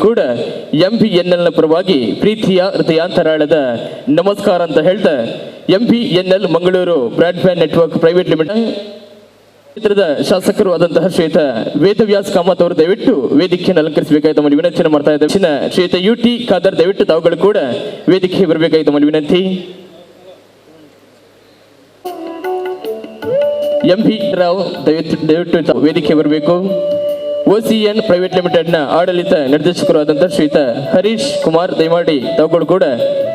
ಕೂಡ MPNL ಪರವಾಗಿ ಪ್ರೀತಿಯ ಹೃದಯಾಂತರಾಳದ ನಮಸ್ಕಾರ ಅಂತ ಹೇಳ್ತಾ MPNL Mangaluru broadband network private limited ಕ್ಷೇತ್ರದ ಶಾಸಕರು ಆದಂತಹ ಶ್ರೀಯುತ ವೇದವ್ಯಾಸ್ ಕಾಮತ್ ಅವರು ದಯವಿಟ್ಟು ವೇದಿಕೆಯನ್ನು ಅಲಂಕರಿಸಬೇಕಾಗಿ ತಮ್ಮಲ್ಲಿ ವಿನಂತಿಯನ್ನು ಮಾಡ್ತಾ ಇದ್ದೇವೆ. ಶ್ರೀಯುತ UT ಖಾದರ್ ದಯವಿಟ್ಟು ತಾವುಗಳು ಕೂಡ ವೇದಿಕೆಗೆ ಬರಬೇಕಾಗಿ ತಮ್ಮಲ್ಲಿ ವಿನಂತಿ. MP ರಾವ್ ದಯವಿಟ್ಟು ವೇದಿಕೆ ಬರಬೇಕು. OCN ಪ್ರೈವೇಟ್ ಲಿಮಿಟೆಡ್ ನ ಆಡಳಿತ ನಿರ್ದೇಶಕರು ಆದಂತಹ ಶ್ರೀಯುತ ಹರೀಶ್ ಕುಮಾರ್ ದಯಮಾಡಿ ತಾವುಗಳು ಕೂಡ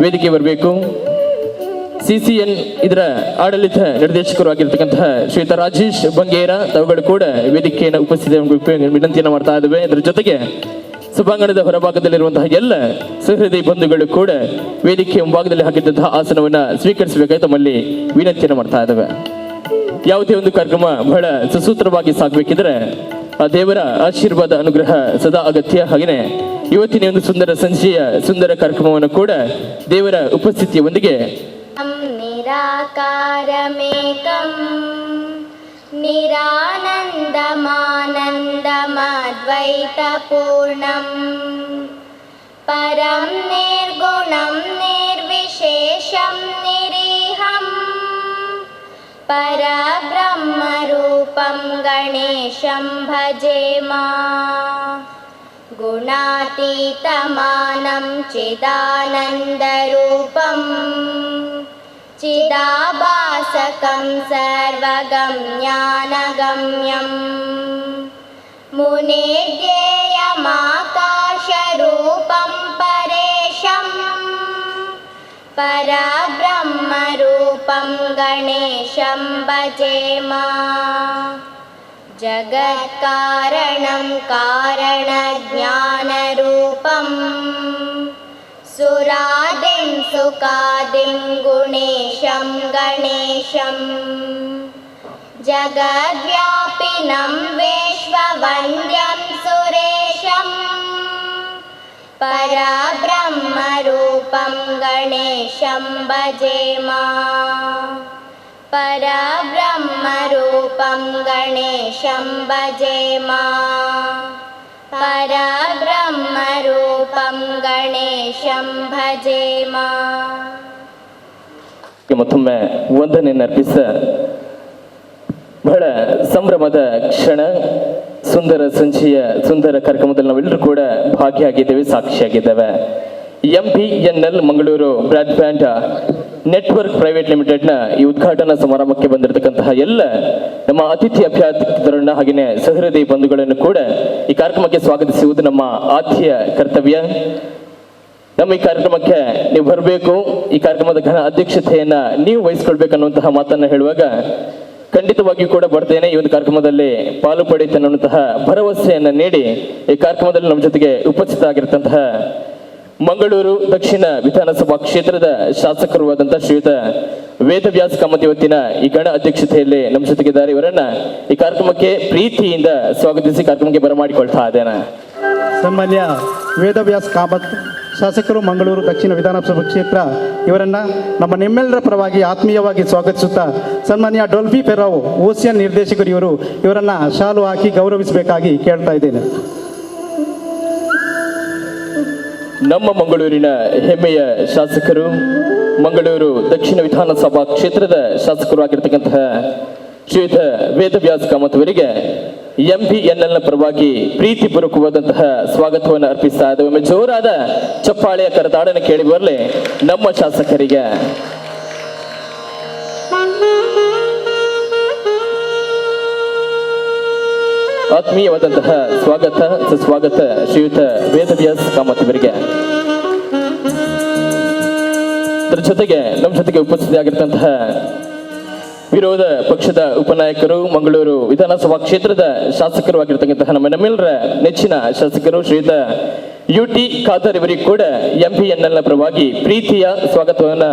ವೇದಿಕೆ ಬರಬೇಕು. CCN ಇದರ ಆಡಳಿತ ನಿರ್ದೇಶಕರು ಆಗಿರ್ತಕ್ಕಂತಹ ಶ್ರೀಯುತ ರಾಜೇಶ್ ಬಂಗೇರ ತಾವುಗಳು ಕೂಡ ವೇದಿಕೆಯನ್ನು ಉಪಸ್ಥಿತ ವಿನಂತಿಯನ್ನು ಮಾಡ್ತಾ ಇದ್ದೇವೆ. ಇದರ ಜೊತೆಗೆ ಸಭಾಂಗಣದ ಹೊರಭಾಗದಲ್ಲಿರುವಂತಹ ಎಲ್ಲ ಸಹೃದಯ ಬಂಧುಗಳು ಕೂಡ ವೇದಿಕೆ ಮುಂಭಾಗದಲ್ಲಿ ಹಾಕಿದ್ದಂತಹ ಆಸನವನ್ನ ಸ್ವೀಕರಿಸಬೇಕಾಗಿ ತಮ್ಮಲ್ಲಿ ವಿನಂತಿಯನ್ನು ಮಾಡ್ತಾ ಇದ್ದೇವೆ. ಯಾವುದೇ ಒಂದು ಕಾರ್ಯಕ್ರಮ ಬಹಳ ಸುಸೂತ್ರವಾಗಿ ಸಾಗಬೇಕಿದ್ರೆ ಆ ದೇವರ ಆಶೀರ್ವಾದ ಅನುಗ್ರಹ ಸದಾ ಅಗತ್ಯ. ಹಾಗೆಯೇ ಇವತ್ತಿನ ಒಂದು ಸುಂದರ ಸಂಜೆಯ ಸುಂದರ ಕಾರ್ಯಕ್ರಮವನ್ನು ಕೂಡ ದೇವರ ಉಪಸ್ಥಿತಿಯೊಂದಿಗೆ ನಿರಾಕಾರಮೇಕಂ ನಿರಾನಂದಮಾನಂದಮದ್ವೈತಪೂರ್ಣಂ ಪರಂ ನಿರ್ಗುಣಂ ನಿರ್ವಿಶೇಷಂ ನಿರೀಹಂ ಪರಬ್ರಹ್ಮರೂಪಂ ಗಣೇಶಂ ಭಜೇಮ ಗುಣಾತೀತಮಾನಂ ಚಿದಾನಂದರೂಪಂ ಚಿದಾಭಾಸಕಂ ಸರ್ವಗಮ್ಯಾನಗಮ್ಯಂ ಮುನಿರ್ಧ್ಯೇಯಮಾಕಾಶರೂಪಂ ಪರೇಶಂ ಪರಬ್ರಹ್ಮರೂಪಂ ಗಣೇಶಂ ಭಜೇಮ ಜಗತ್ಕಾರಣಂ ಕಾರಣಜ್ಞಾನರೂಪಂ ಸುರಾದಿಂ ಸುಖಾದಿಂ ಗುಣೇಶಂ ಗಣೇಶಂ ಜಗದ್ವ್ಯಾಪಿನಂ ವಿಶ್ವವಂದ್ಯಂ ಸುರೇಶಂ ಪರಬ್ರಹ್ಮರೂಪಂ ಗಣೇಶಂ ಭಜೇಮ ಪರಬ್ರಹ್ಮರೂಪಂ ಗಣೇಶಂ ಭಜೇಮ ಪರಬ್ರಹ್ಮರೂಪಂ ಗಣೇಶಂ ಭಜೇಮ. ಮತ್ತೊಮ್ಮೆ ವಂದನೆಯನ್ನು ಅರ್ಪಿಸ ಬಹಳ ಸಂಭ್ರಮದ ಕ್ಷಣ, ಸುಂದರ ಸಂಜೆಯ ಸುಂದರ ಕಾರ್ಯಕ್ರಮದಲ್ಲಿ ನಾವೆಲ್ಲರೂ ಕೂಡ ಭಾಗಿಯಾಗಿದ್ದೇವೆ, ಸಾಕ್ಷಿಯಾಗಿದ್ದೇವೆ. MPNL Mangaluru broadband network private ಲಿಮಿಟೆಡ್ನ ಈ ಉದ್ಘಾಟನಾ ಸಮಾರಂಭಕ್ಕೆ ಬಂದಿರತಕ್ಕಂತಹ ಎಲ್ಲ ನಮ್ಮ ಅತಿಥಿ ಅಭ್ಯರ್ಥಿಗಳನ್ನ ಹಾಗೆಯೇ ಸಹೃದಯ ಬಂಧುಗಳನ್ನು ಕೂಡ ಈ ಕಾರ್ಯಕ್ರಮಕ್ಕೆ ಸ್ವಾಗತಿಸುವುದು ನಮ್ಮ ಆದ್ಯ ಕರ್ತವ್ಯ. ನಮ್ಮ ಈ ಕಾರ್ಯಕ್ರಮಕ್ಕೆ ನೀವು ಬರಬೇಕು, ಈ ಕಾರ್ಯಕ್ರಮದ ಘನ ಅಧ್ಯಕ್ಷತೆಯನ್ನ ನೀವು ವಹಿಸ್ಕೊಳ್ಬೇಕನ್ನುವಂತಹ ಮಾತನ್ನ ಹೇಳುವಾಗ ಖಂಡಿತವಾಗಿಯೂ ಕೂಡ ಬರ್ತೇನೆ, ಈ ಒಂದು ಕಾರ್ಯಕ್ರಮದಲ್ಲಿ ಪಾಲು ಪಡೆಯುತ್ತೇನೆ ಅನ್ನುವಂತಹ ಭರವಸೆಯನ್ನ ನೀಡಿ ಈ ಕಾರ್ಯಕ್ರಮದಲ್ಲಿ ನಮ್ಮ ಜೊತೆಗೆ ಉಪಸ್ಥಿತ ಆಗಿರತಕ್ಕಂತಹ ಮಂಗಳೂರು ದಕ್ಷಿಣ ವಿಧಾನಸಭಾ ಕ್ಷೇತ್ರದ ಶಾಸಕರು ಆದಂತಹ ಶ್ರೀಯುತ ವೇದವ್ಯಾಸ್ ಕಾಮತ್ ಇವತ್ತಿನ ಈ ಗಣ ಅಧ್ಯಕ್ಷತೆಯಲ್ಲಿ ನಮ್ಮ ಜೊತೆಗಿದ್ದಾರೆ. ಇವರನ್ನ ಈ ಕಾರ್ಯಕ್ರಮಕ್ಕೆ ಪ್ರೀತಿಯಿಂದ ಸ್ವಾಗತಿಸಿ ಕಾರ್ಯಕ್ರಮಕ್ಕೆ ಬರಮಾಡಿಕೊಳ್ತಾ ಇದ್ದೇನೆ. ಸನ್ಮಾನ್ಯ ವೇದವ್ಯಾಸ್ ಕಾಮತ್ ಶಾಸಕರು ಮಂಗಳೂರು ದಕ್ಷಿಣ ವಿಧಾನಸಭಾ ಕ್ಷೇತ್ರ ಇವರನ್ನ ನಿಮ್ಮೆಲ್ಲರ ಪರವಾಗಿ ಆತ್ಮೀಯವಾಗಿ ಸ್ವಾಗತಿಸುತ್ತಾ ಸನ್ಮಾನ್ಯ ಡೋಲ್ಫಿ ಫೆರಾವ್ OCN ನಿರ್ದೇಶಕರು ಇವರನ್ನ ಶಾಲು ಹಾಕಿ ಗೌರವಿಸಬೇಕಾಗಿ ಕೇಳ್ತಾ ಇದ್ದೇನೆ. ನಮ್ಮ ಮಂಗಳೂರಿನ ಹೆಮ್ಮೆಯ ಶಾಸಕರು, ಮಂಗಳೂರು ದಕ್ಷಿಣ ವಿಧಾನಸಭಾ ಕ್ಷೇತ್ರದ ಶಾಸಕರು ಆಗಿರ್ತಕ್ಕಂತಹ ಶ್ರೀಯುತ ವೇದವ್ಯಾಸ್ ಕಾಮತ್ ಅವರಿಗೆ MPNL ಪರವಾಗಿ ಪ್ರೀತಿಪೂರ್ವಕವಾದಂತಹ ಸ್ವಾಗತವನ್ನು ಅರ್ಪಿಸ್ತಾ ಇದ್ದೇವೆ. ಜೋರಾದ ಚಪ್ಪಾಳೆಯ ಕರತಾಡನ ಕೇಳಿ ಬರಲಿ ನಮ್ಮ ಶಾಸಕರಿಗೆ. ಆತ್ಮೀಯವಾದಂತಹ ಸ್ವಾಗತ ಸುಸ್ವಾಗತ ಶ್ರೀಯುತ ವೇದವ್ಯಾಸ್ ಕಾಮತ್ ಅವರಿಗೆ. ಅದರ ಜೊತೆಗೆ ನಮ್ಮ ಜೊತೆಗೆ ಉಪಸ್ಥಿತಿಯಾಗಿರ್ತಂತಹ ವಿರೋಧ ಪಕ್ಷದ ಉಪನಾಯಕರು, ಮಂಗಳೂರು ವಿಧಾನಸಭಾ ಕ್ಷೇತ್ರದ ಶಾಸಕರು ಆಗಿರ್ತಕ್ಕಂತಹ ನಮ್ಮೆಲ್ಲರ ನೆಚ್ಚಿನ ಶಾಸಕರು ಶ್ರೀಯುತ UT ಖಾದರ್ ಇವರಿಗೆ ಕೂಡ MPNL ಪರವಾಗಿ ಪ್ರೀತಿಯ ಸ್ವಾಗತವನ್ನ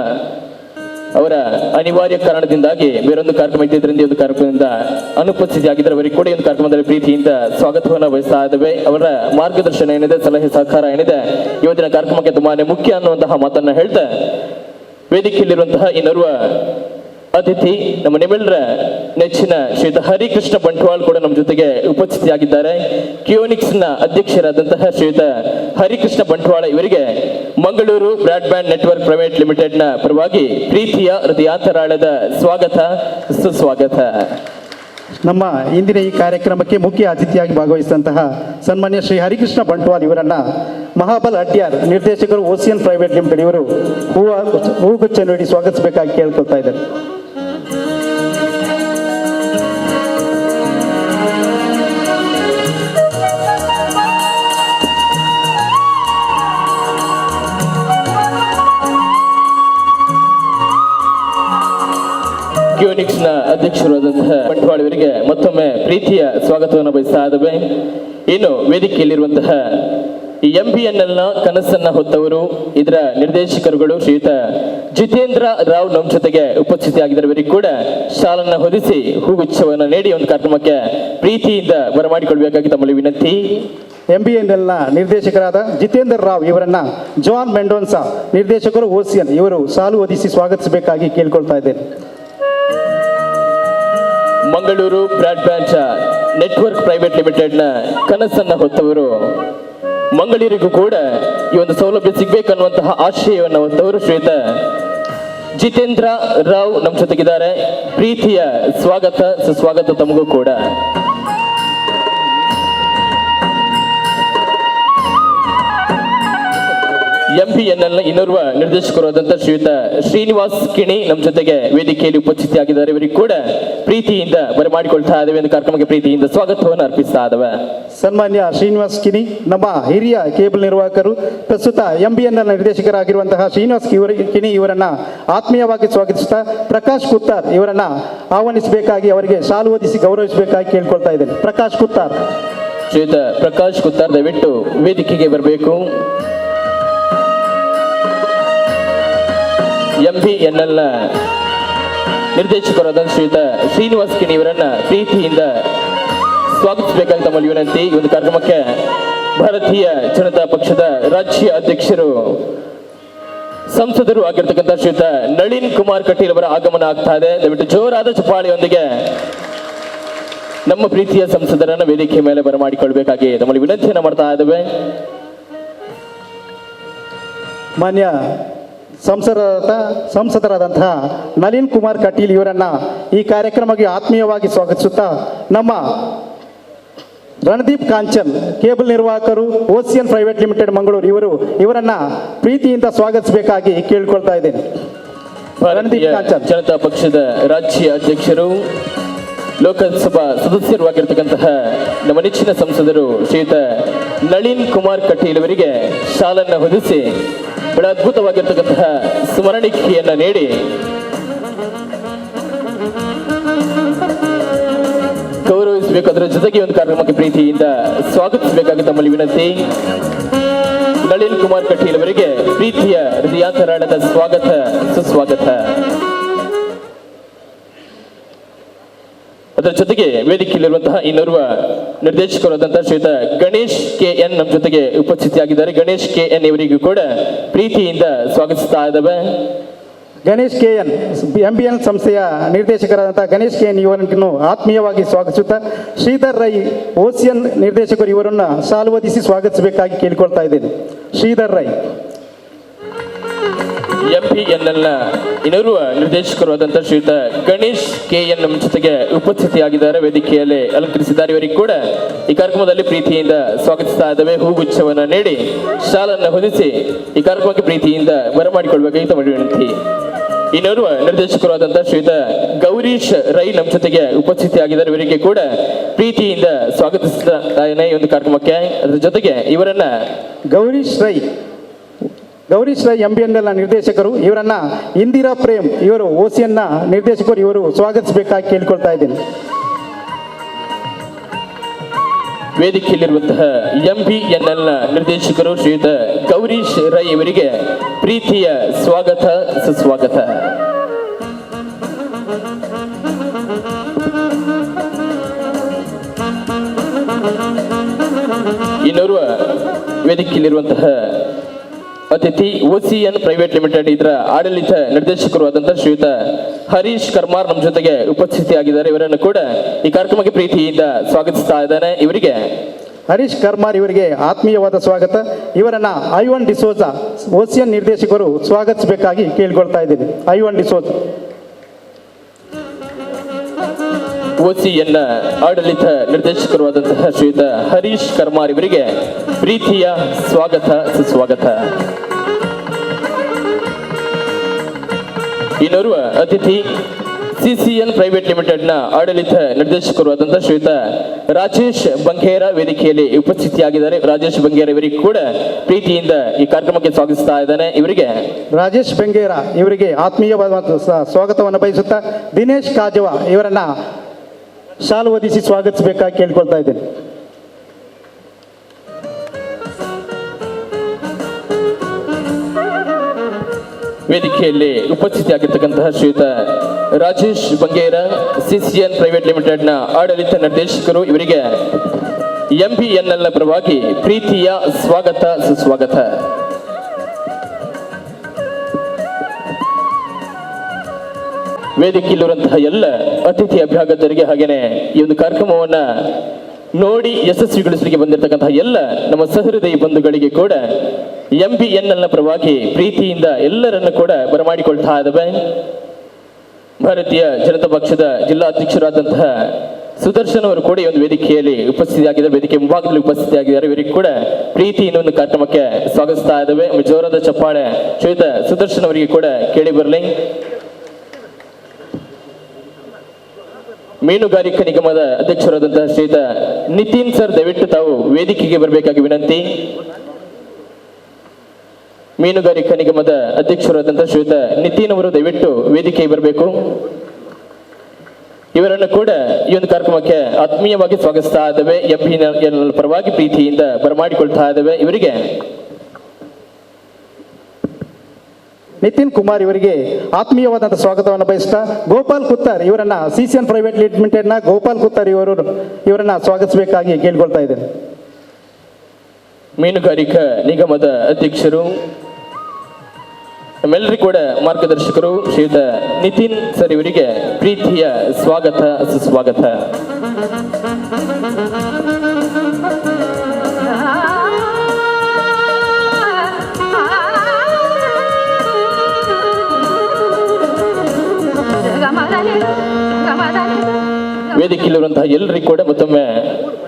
ಅವರ ಅನಿವಾರ್ಯ ಕಾರಣದಿಂದಾಗಿ ಬೇರೊಂದು ಕಾರ್ಯಕ್ರಮ ಇದ್ದಿದ್ದರಿಂದ ಈ ಒಂದು ಕಾರ್ಯಕ್ರಮದಿಂದ ಅನುಪಸ್ಥಿತಿಯಾಗಿದ್ದರೆ ಅವರಿಗೆ ಕೂಡ ಈ ಒಂದು ಕಾರ್ಯಕ್ರಮದಲ್ಲಿ ಪ್ರೀತಿಯಿಂದ ಸ್ವಾಗತವನ್ನು ವಹಿಸ್ತಾ ಇದ್ದೇವೆ. ಅವರ ಮಾರ್ಗದರ್ಶನ ಏನಿದೆ, ಸಲಹೆ ಸಹಕಾರ ಏನಿದೆ, ಇವತ್ತಿನ ಕಾರ್ಯಕ್ರಮಕ್ಕೆ ತುಂಬಾನೇ ಮುಖ್ಯ ಅನ್ನುವಂತಹ ಮಾತನ್ನ ಹೇಳ್ತಾ, ವೇದಿಕೆಯಲ್ಲಿರುವಂತಹ ಇನ್ನೋರ್ವ ಅತಿಥಿ ನಮ್ಮ ನಿಮ್ಮೆಲ್ಲರ ನೆಚ್ಚಿನ ಶ್ರೀಯುತ ಹರಿಕೃಷ್ಣ ಬಂಟ್ವಾಳ್ ಕೂಡ ನಮ್ಮ ಜೊತೆಗೆ ಉಪಸ್ಥಿತಿಯಾಗಿದ್ದಾರೆ. ಕಿಯೋನಿಕ್ಸ್ ನ ಅಧ್ಯಕ್ಷರಾದಂತಹ ಶ್ರೀಯುತ ಹರಿಕೃಷ್ಣ ಬಂಟ್ವಾಳ ಇವರಿಗೆ Mangaluru broadband network private limited ನ ಪರವಾಗಿ ಪ್ರೀತಿಯ ಹೃದಯಾಂತರಾಳದ ಸ್ವಾಗತ, ಸುಸ್ವಾಗತ. ನಮ್ಮ ಇಂದಿನ ಈ ಕಾರ್ಯಕ್ರಮಕ್ಕೆ ಮುಖ್ಯ ಅತಿಥಿಯಾಗಿ ಭಾಗವಹಿಸಿದಂತಹ ಸನ್ಮಾನ್ಯ ಶ್ರೀ ಹರಿಕೃಷ್ಣ ಬಂಟ್ವಾಲ್ ಇವರನ್ನ ಮಹಾಬಲ್ ಅಡ್ಯಾರ್ ನಿರ್ದೇಶಕರು ಓಸಿಯನ್ ಪ್ರೈವೇಟ್ ಲಿಮಿಟೆಡ್ ಇವರು ಹೂಗುಚ್ಛ ನೀಡಿ ಸ್ವಾಗತಿಸಬೇಕಾಗಿ ಕೇಳ್ಕೊಳ್ತಾ ಇದ್ದಾರೆ. ಕಿಯೋನಿಕ್ಸ್ ನ ಅಧ್ಯಕ್ಷರಾದಂತಹ ಬಂಟ್ವಾಳ ಇವರಿಗೆ ಮತ್ತೊಮ್ಮೆ ಪ್ರೀತಿಯ ಸ್ವಾಗತವನ್ನು ಬಯಸ್ತಾ ಇದ್ದೇವೆ. ಇನ್ನು ವೇದಿಕೆಯಲ್ಲಿರುವಂತಹ MBNL ನ ಕನಸನ್ನ ಹೊತ್ತವರು, ಇದರ ನಿರ್ದೇಶಕರುಗಳು ಶ್ರೀಯುತ ಜಿತೇಂದ್ರ ರಾವ್ ನಮ್ಮ ಜೊತೆಗೆ ಉಪಸ್ಥಿತಿಯಾಗಿದ್ದಾರೆ. ಇವರಿಗೆ ಕೂಡ ಶಾಲನ್ನ ಹೊದಿಸಿ ಹೂಗುಚ್ಛವನ್ನು ನೀಡಿ ಒಂದು ಕಾರ್ಯಕ್ರಮಕ್ಕೆ ಪ್ರೀತಿಯಿಂದ ಬರಮಾಡಿಕೊಳ್ಬೇಕಾಗಿ ತಮ್ಮಲ್ಲಿ ವಿನಂತಿ. MBNL ನ ನಿರ್ದೇಶಕರಾದ ಜಿತೇಂದ್ರ ರಾವ್ ಇವರನ್ನ ಜಾನ್ ಮೆಂಡೋನ್ಸಾ ನಿರ್ದೇಶಕರು ಓಸಿಯನ್ ಇವರು ಸಾಲು ಹೊದಿಸಿ ಸ್ವಾಗತಿಸಬೇಕಾಗಿ ಕೇಳ್ಕೊಳ್ತಾ ಇದ್ದೇನೆ. Mangaluru broadband network private limited ನ ಕನಸನ್ನ ಹೊತ್ತವರು, ಮಂಗಳೂರಿಗೂ ಕೂಡ ಈ ಒಂದು ಸೌಲಭ್ಯ ಸಿಗ್ಬೇಕನ್ನುವಂತಹ ಆಶಯವನ್ನು ಹೊತ್ತವರು ಶ್ರೀಯುತ ಜಿತೇಂದ್ರ ರಾವ್ ನಮ್ಮ ಜೊತೆಗಿದ್ದಾರೆ. ಪ್ರೀತಿಯ ಸ್ವಾಗತ, ಸುಸ್ವಾಗತ ತಮಗೂ ಕೂಡ. MBNL ನ ಇನ್ನೋರ್ವ ನಿರ್ದೇಶಕರಾದಂತಹ ಶ್ರೀಯುತ ಶ್ರೀನಿವಾಸ್ ಕಿಣಿ ನಮ್ಮ ಜೊತೆಗೆ ವೇದಿಕೆಯಲ್ಲಿ ಉಪಸ್ಥಿತಿಯಾಗಿದ್ದಾರೆ. ಇವರಿಗೆ ಕೂಡ ಪ್ರೀತಿಯಿಂದ ಬರಮಾಡಿಕೊಳ್ತಾ ಇದ್ದೇವೆ ಎಂದು ಕಾರ್ಯಕ್ರಮಕ್ಕೆ ಪ್ರೀತಿಯಿಂದ ಸ್ವಾಗತವನ್ನು ಅರ್ಪಿಸ್ತಾ ಇದ್ದೇವೆ. ಸನ್ಮಾನ್ಯ ಶ್ರೀನಿವಾಸ್ ಕಿಣಿ ನಮ್ಮ ಹಿರಿಯ ಕೇಬಲ್ ನಿರ್ವಾಹಕರು, ಪ್ರಸ್ತುತ MBNL ನಿರ್ದೇಶಕರಾಗಿರುವಂತಹ ಶ್ರೀನಿವಾಸ್ ಕಿಣಿ ಇವರನ್ನ ಆತ್ಮೀಯವಾಗಿ ಸ್ವಾಗತಿಸುತ್ತಾ ಪ್ರಕಾಶ್ ಕುತ್ತಾರ್ ಇವರನ್ನ ಆಹ್ವಾನಿಸಬೇಕಾಗಿ ಅವರಿಗೆ ಶಾಲು ಹೊದಿಸಿ ಗೌರವಿಸಬೇಕಾಗಿ ಕೇಳ್ಕೊಳ್ತಾ ಇದ್ದೇನೆ. ಪ್ರಕಾಶ್ ಕುತ್ತಾರ್. ಶ್ರೀಯುತ ಪ್ರಕಾಶ್ ಕುತ್ತಾರ್ ದಯವಿಟ್ಟು ವೇದಿಕೆಗೆ ಬರಬೇಕು. MBNL ನ ನಿರ್ದೇಶಕರಾದ ಶ್ರೀಯುತ ಶ್ರೀನಿವಾಸ್ ಕಿಣಿ ಇವರನ್ನ ಪ್ರೀತಿಯಿಂದ ಸ್ವಾಗತಿಸಬೇಕಾಗಿ ತಮ್ಮಲ್ಲಿ ವಿನಂತಿ. ಈ ಒಂದು ಕಾರ್ಯಕ್ರಮಕ್ಕೆ ಭಾರತೀಯ ಜನತಾ ಪಕ್ಷದ ರಾಜ್ಯ ಅಧ್ಯಕ್ಷರು, ಸಂಸದರು ಆಗಿರ್ತಕ್ಕಂಥ ಶ್ರೀಯುತ ನಳಿನ್ ಕುಮಾರ್ ಕಟೀಲ್ ಅವರ ಆಗಮನ ಆಗ್ತಾ ಇದೆ. ದಯವಿಟ್ಟು ಜೋರಾದ ಚಪ್ಪಾಳೆಯೊಂದಿಗೆ ನಮ್ಮ ಪ್ರೀತಿಯ ಸಂಸದರನ್ನ ವೇದಿಕೆ ಮೇಲೆ ಬರಮಾಡಿಕೊಳ್ಬೇಕಾಗಿ ತಮ್ಮಲ್ಲಿ ವಿನಂತಿಯನ್ನು ಮಾಡ್ತಾ ಇದ್ದೇವೆ. ಮಾನ್ಯ ಸಂಸದರಾದಂತಹ ನಳಿನ್ ಕುಮಾರ್ ಕಟೀಲ್ ಇವರನ್ನ ಈ ಕಾರ್ಯಕ್ರಮಕ್ಕೆ ಆತ್ಮೀಯವಾಗಿ ಸ್ವಾಗತಿಸುತ್ತಾ ನಮ್ಮ ರಣದೀಪ್ ಕಾಂಚನ್ ಕೇಬಲ್ ನಿರ್ವಾಹಕರು ಓಸಿಯನ್ ಪ್ರೈವೇಟ್ ಲಿಮಿಟೆಡ್ ಮಂಗಳೂರು ಇವರನ್ನ ಪ್ರೀತಿಯಿಂದ ಸ್ವಾಗತಿಸಬೇಕಾಗಿ ಕೇಳ್ಕೊಳ್ತಾ ಇದ್ದೇನೆ. ಭಾರತೀಯ ಜನತಾ ಪಕ್ಷದ ರಾಜ್ಯ ಅಧ್ಯಕ್ಷರು, ಲೋಕಸಭಾ ಸದಸ್ಯರು ಆಗಿರ್ತಕ್ಕಂತಹ ನಮ್ಮ ನೆಚ್ಚಿನ ಸಂಸದರು ಶ್ರೀಯುತ ನಳಿನ್ ಕುಮಾರ್ ಕಟೀಲ್ ಅವರಿಗೆ ಶಾಲನ್ನ ಹೊದಿಸಿ ಬಹಳ ಅದ್ಭುತವಾಗಿರ್ತಕ್ಕಂತಹ ಸ್ಮರಣಿಕೆಯನ್ನ ನೀಡಿ ಗೌರವಿಸಬೇಕು. ಅದರ ಜೊತೆಗೆ ಒಂದು ಕಾರ್ಯಕ್ರಮಕ್ಕೆ ಪ್ರೀತಿಯಿಂದ ಸ್ವಾಗತಿಸಬೇಕಾಗಿ ತಮ್ಮಲ್ಲಿ ವಿನಂತಿ. ನಳಿನ್ ಕುಮಾರ್ ಕಟೀಲ್ ಅವರಿಗೆ ಪ್ರೀತಿಯ ಹೃದಯಾಂತರಾಳದ ಸ್ವಾಗತ, ಸುಸ್ವಾಗತ. ಅದರ ಜೊತೆಗೆ ವೇದಿಕೆಯಲ್ಲಿರುವಂತಹ ಇನ್ನೋರ್ವ ನಿರ್ದೇಶಕರಾದಂತಹ ಶ್ರೀಯುತ ಗಣೇಶ್ KN ನಮ್ಮ ಜೊತೆಗೆ ಉಪಸ್ಥಿತಿಯಾಗಿದ್ದಾರೆ. ಗಣೇಶ್ KN ಇವರಿಗೂ ಕೂಡ ಪ್ರೀತಿಯಿಂದ ಸ್ವಾಗತಿಸ್ತಾ ಇದ್ದಾವೆ. ಗಣೇಶ್ KN MBNL ಸಂಸ್ಥೆಯ ನಿರ್ದೇಶಕರಾದಂತಹ ಗಣೇಶ್ KN ಇವರನ್ನು ಆತ್ಮೀಯವಾಗಿ ಸ್ವಾಗತಿಸುತ್ತಾ ಶ್ರೀಧರ್ ರೈ ಓಸಿಯನ್ ನಿರ್ದೇಶಕರು ಇವರನ್ನ ಶಾಲು ಹೊದಿಸಿ ಸ್ವಾಗತಿಸಬೇಕಾಗಿ ಕೇಳಿಕೊಳ್ತಾ ಇದ್ದೇನೆ. ಶ್ರೀಧರ್ ರೈ. MBNL ನ ಇನ್ನೋರ್ವ ನಿರ್ದೇಶಕರಾದಂತಹ ಶ್ರೀಯುತ ಗಣೇಶ್ KN ನಮ್ಮ ಜೊತೆಗೆ ಉಪಸ್ಥಿತಿಯಾಗಿದ್ದಾರೆ, ವೇದಿಕೆಯಲ್ಲಿ ಅಲಂಕರಿಸಿದ್ದಾರೆ. ಇವರಿಗೆ ಕೂಡ ಈ ಕಾರ್ಯಕ್ರಮದಲ್ಲಿ ಪ್ರೀತಿಯಿಂದ ಸ್ವಾಗತಿಸ್ತಾ ಇದ್ದೇವೆ. ಹೂಗುಚ್ಛವನ್ನ ನೀಡಿ ಶಾಲನ್ನ ಹೊದಿಸಿ ಈ ಕಾರ್ಯಕ್ರಮಕ್ಕೆ ಪ್ರೀತಿಯಿಂದ ಬರಮಾಡಿಕೊಳ್ಬೇಕಾಗಿ ತಮ್ಮ ವಿನಂತಿ. ಇನ್ನೋರ್ವ ನಿರ್ದೇಶಕರಾದಂತಹ ಶ್ರೀಯುತ ಗೌರೀಶ್ ರೈ ನಮ್ಮ ಜೊತೆಗೆ ಉಪಸ್ಥಿತಿಯಾಗಿದ್ದಾರೆ. ಇವರಿಗೆ ಕೂಡ ಪ್ರೀತಿಯಿಂದ ಸ್ವಾಗತಿಸ್ತಾ ಇದ್ದೇನೆ ಈ ಒಂದು ಕಾರ್ಯಕ್ರಮಕ್ಕೆ. ಅದರ ಜೊತೆಗೆ ಇವರನ್ನ ಗೌರೀಶ್ ರೈ MBNL ನ ನಿರ್ದೇಶಕರು ಇವರನ್ನ ಇಂದಿರಾ ಪ್ರೇಮ್ ಇವರು ಓಸಿಯನ್ನ ನಿರ್ದೇಶಕರು ಇವರು ಸ್ವಾಗತಿಸಬೇಕಾಗಿ ಕೇಳಿಕೊಳ್ತಾ ಇದ್ದೇನೆ. ವೇದಿಕೆಯಲ್ಲಿರುವಂತಹ MBNL ನ ನಿರ್ದೇಶಕರು ಶ್ರೀಯುತ ಗೌರೀಶ್ ರೈ ಇವರಿಗೆ ಪ್ರೀತಿಯ ಸ್ವಾಗತ, ಸುಸ್ವಾಗತ. ಇನ್ನೋರ್ವ ವೇದಿಕೆಯಲ್ಲಿರುವಂತಹ ಅತಿಥಿ OCN ಪ್ರೈವೇಟ್ ಲಿಮಿಟೆಡ್ ಇದರ ಆಡಳಿತ ನಿರ್ದೇಶಕರು ಆದಂತಹ ಶ್ರೀಯುತ ಹರೀಶ್ ಕರ್ಮಾರ್ ನಮ್ಮ ಜೊತೆಗೆ ಉಪಸ್ಥಿತಿಯಾಗಿದ್ದಾರೆ. ಇವರನ್ನು ಕೂಡ ಈ ಕಾರ್ಯಕ್ರಮಕ್ಕೆ ಪ್ರೀತಿಯಿಂದ ಸ್ವಾಗತಿಸ್ತಾ ಇದ್ದಾನೆ. ಇವರಿಗೆ ಹರೀಶ್ ಕರ್ಮಾರ್ ಇವರಿಗೆ ಆತ್ಮೀಯವಾದ ಸ್ವಾಗತ. ಇವರನ್ನ ಐವನ್ ಡಿಸೋಜ OCN ನಿರ್ದೇಶಕರು ಸ್ವಾಗತಿಸಬೇಕಾಗಿ ಕೇಳ್ಕೊಳ್ತಾ ಇದ್ದೀನಿ. ಐವನ್ ಡಿಸೋಜ. OCN ಆಡಳಿತ ನಿರ್ದೇಶಕರು ಆದಂತಹ ಶ್ರೀಯುತ ಹರೀಶ್ ಕರ್ಮಾರ್ ಇವರಿಗೆ ಪ್ರೀತಿಯ ಸ್ವಾಗತ ಸುಸ್ವಾಗತ. ಇನ್ನೋರ್ವ ಅತಿಥಿ CCN ಪ್ರೈವೇಟ್ ಲಿಮಿಟೆಡ್ನ ಆಡಳಿತ ನಿರ್ದೇಶಕರು ಆದಂತಹ ಶ್ರೀಯುತ ರಾಜೇಶ್ ಬಂಗೇರ ವೇದಿಕೆಯಲ್ಲಿ ಉಪಸ್ಥಿತಿಯಾಗಿದ್ದಾರೆ. ರಾಜೇಶ್ ಬಂಗೇರ ಇವರಿಗೆ ಕೂಡ ಪ್ರೀತಿಯಿಂದ ಈ ಕಾರ್ಯಕ್ರಮಕ್ಕೆ ಸ್ವಾಗತಿಸ್ತಾ ಇದ್ದಾನೆ. ಇವರಿಗೆ ರಾಜೇಶ್ ಬೆಂಗೇರ ಇವರಿಗೆ ಆತ್ಮೀಯವಾದ ಸ್ವಾಗತವನ್ನು ಬಯಸುತ್ತಾ ದಿನೇಶ್ ಕಾಜವ ಇವರನ್ನ ಶಾಲು ಹೊದಿಸಿ ಸ್ವಾಗತಿಸಬೇಕಾಗಿ ಕೇಳ್ಕೊಳ್ತಾ ಇದ್ದೇನೆ. ವೇದಿಕೆಯಲ್ಲಿ ಉಪಸ್ಥಿತಿಯಾಗಿರ್ತಕ್ಕಂತಹ ಶ್ರೀಯುತ ರಾಜೇಶ್ ಬಂಗೇರ CCN ಪ್ರೈವೇಟ್ ಲಿಮಿಟೆಡ್ನ ಆಡಳಿತ ನಿರ್ದೇಶಕರು ಇವರಿಗೆ MBNL ಪರವಾಗಿ ಪ್ರೀತಿಯ ಸ್ವಾಗತ ಸುಸ್ವಾಗತ. ವೇದಿಕೆಯಲ್ಲಿರುವಂತಹ ಎಲ್ಲ ಅತಿಥಿ ಅಭ್ಯಾಗತರಿಗೆ ಹಾಗೇನೆ ಈ ಒಂದು ಕಾರ್ಯಕ್ರಮವನ್ನ ನೋಡಿ ಯಶಸ್ವಿಗೊಳಿಸಲಿಕ್ಕೆ ಬಂದಿರತಕ್ಕಂತಹ ಎಲ್ಲ ನಮ್ಮ ಸಹೃದಯಿ ಬಂಧುಗಳಿಗೆ ಕೂಡ MBNL ಪರವಾಗಿ ಪ್ರೀತಿಯಿಂದ ಎಲ್ಲರನ್ನು ಕೂಡ ಬರಮಾಡಿಕೊಳ್ತಾ ಇದ್ದಾವೆ. ಭಾರತೀಯ ಜನತಾ ಪಕ್ಷದ ಜಿಲ್ಲಾಧ್ಯಕ್ಷರಾದಂತಹ ಸುದರ್ಶನ್ ಅವರು ಕೂಡ ಈ ಒಂದು ವೇದಿಕೆಯಲ್ಲಿ ಉಪಸ್ಥಿತಿಯಾಗಿದ್ದಾರೆ. ವೇದಿಕೆ ಮುಂಭಾಗದಲ್ಲಿ ಉಪಸ್ಥಿತಿಯಾಗಿದ್ದಾರೆ. ಇವರಿಗೆ ಕೂಡ ಪ್ರೀತಿಯಿಂದ ಒಂದು ಕಾರ್ಯಕ್ರಮಕ್ಕೆ ಸ್ವಾಗತಿಸ್ತಾ ಇದ್ದಾವೆ. ಜೋರಾದ ಚಪ್ಪಾಳೆ ಶ್ರೀಯುತ ಸುದರ್ಶನ್ ಅವರಿಗೆ ಕೂಡ ಕೇಳಿ ಬರಲಿ. ಮೀನುಗಾರಿಕಾ ನಿಗಮದ ಅಧ್ಯಕ್ಷರಾದಂತಹ ಶ್ರೀಯುತ ನಿತಿನ್ ಸರ್ ದಯವಿಟ್ಟು ತಾವು ವೇದಿಕೆಗೆ ಬರಬೇಕಾಗಿ ವಿನಂತಿ. ಮೀನುಗಾರಿಕಾ ನಿಗಮದ ಅಧ್ಯಕ್ಷರಾದಂತಹ ಶ್ರೀಯುತ ನಿತಿನ್ ಅವರು ದಯವಿಟ್ಟು ವೇದಿಕೆಗೆ ಬರಬೇಕು. ಇವರನ್ನು ಕೂಡ ಈ ಒಂದು ಕಾರ್ಯಕ್ರಮಕ್ಕೆ ಆತ್ಮೀಯವಾಗಿ ಸ್ವಾಗತಿಸ್ತಾ ಇದ್ದೇವೆ. MBNL ಪರವಾಗಿ ಪ್ರೀತಿಯಿಂದ ಬರಮಾಡಿಕೊಳ್ತಾ ಇದ್ದೇವೆ. ಇವರಿಗೆ ನಿತಿನ್ ಕುಮಾರ್ ಇವರಿಗೆ ಆತ್ಮೀಯವಾದಂಥ ಸ್ವಾಗತವನ್ನು ಬಯಸ್ತಾ ಗೋಪಾಲ್ ಕುತ್ತರ್ ಇವರನ್ನ CCN ಪ್ರೈವೇಟ್ ಲಿಮಿಟೆಡ್ನ ಗೋಪಾಲ್ ಕುತ್ತರ್ ಇವರನ್ನ ಸ್ವಾಗತಿಸಬೇಕಾಗಿ ಕೇಳ್ಕೊಳ್ತಾ ಇದ್ದೇನೆ. ಮೀನುಗಾರಿಕಾ ನಿಗಮದ ಅಧ್ಯಕ್ಷರು ನಮ್ಮೆಲ್ಲರಿಗೂ ಕೂಡ ಮಾರ್ಗದರ್ಶಕರು ಶ್ರೀಯುತ ನಿತಿನ್ ಸರ್ ಇವರಿಗೆ ಪ್ರೀತಿಯ ಸ್ವಾಗತ ಸುಸ್ವಾಗತ. ವೇದಿಕೆಯಲ್ಲಿರುವಂತಹ ಎಲ್ಲರಿಗೂ ಕೂಡ ಮತ್ತೊಮ್ಮೆ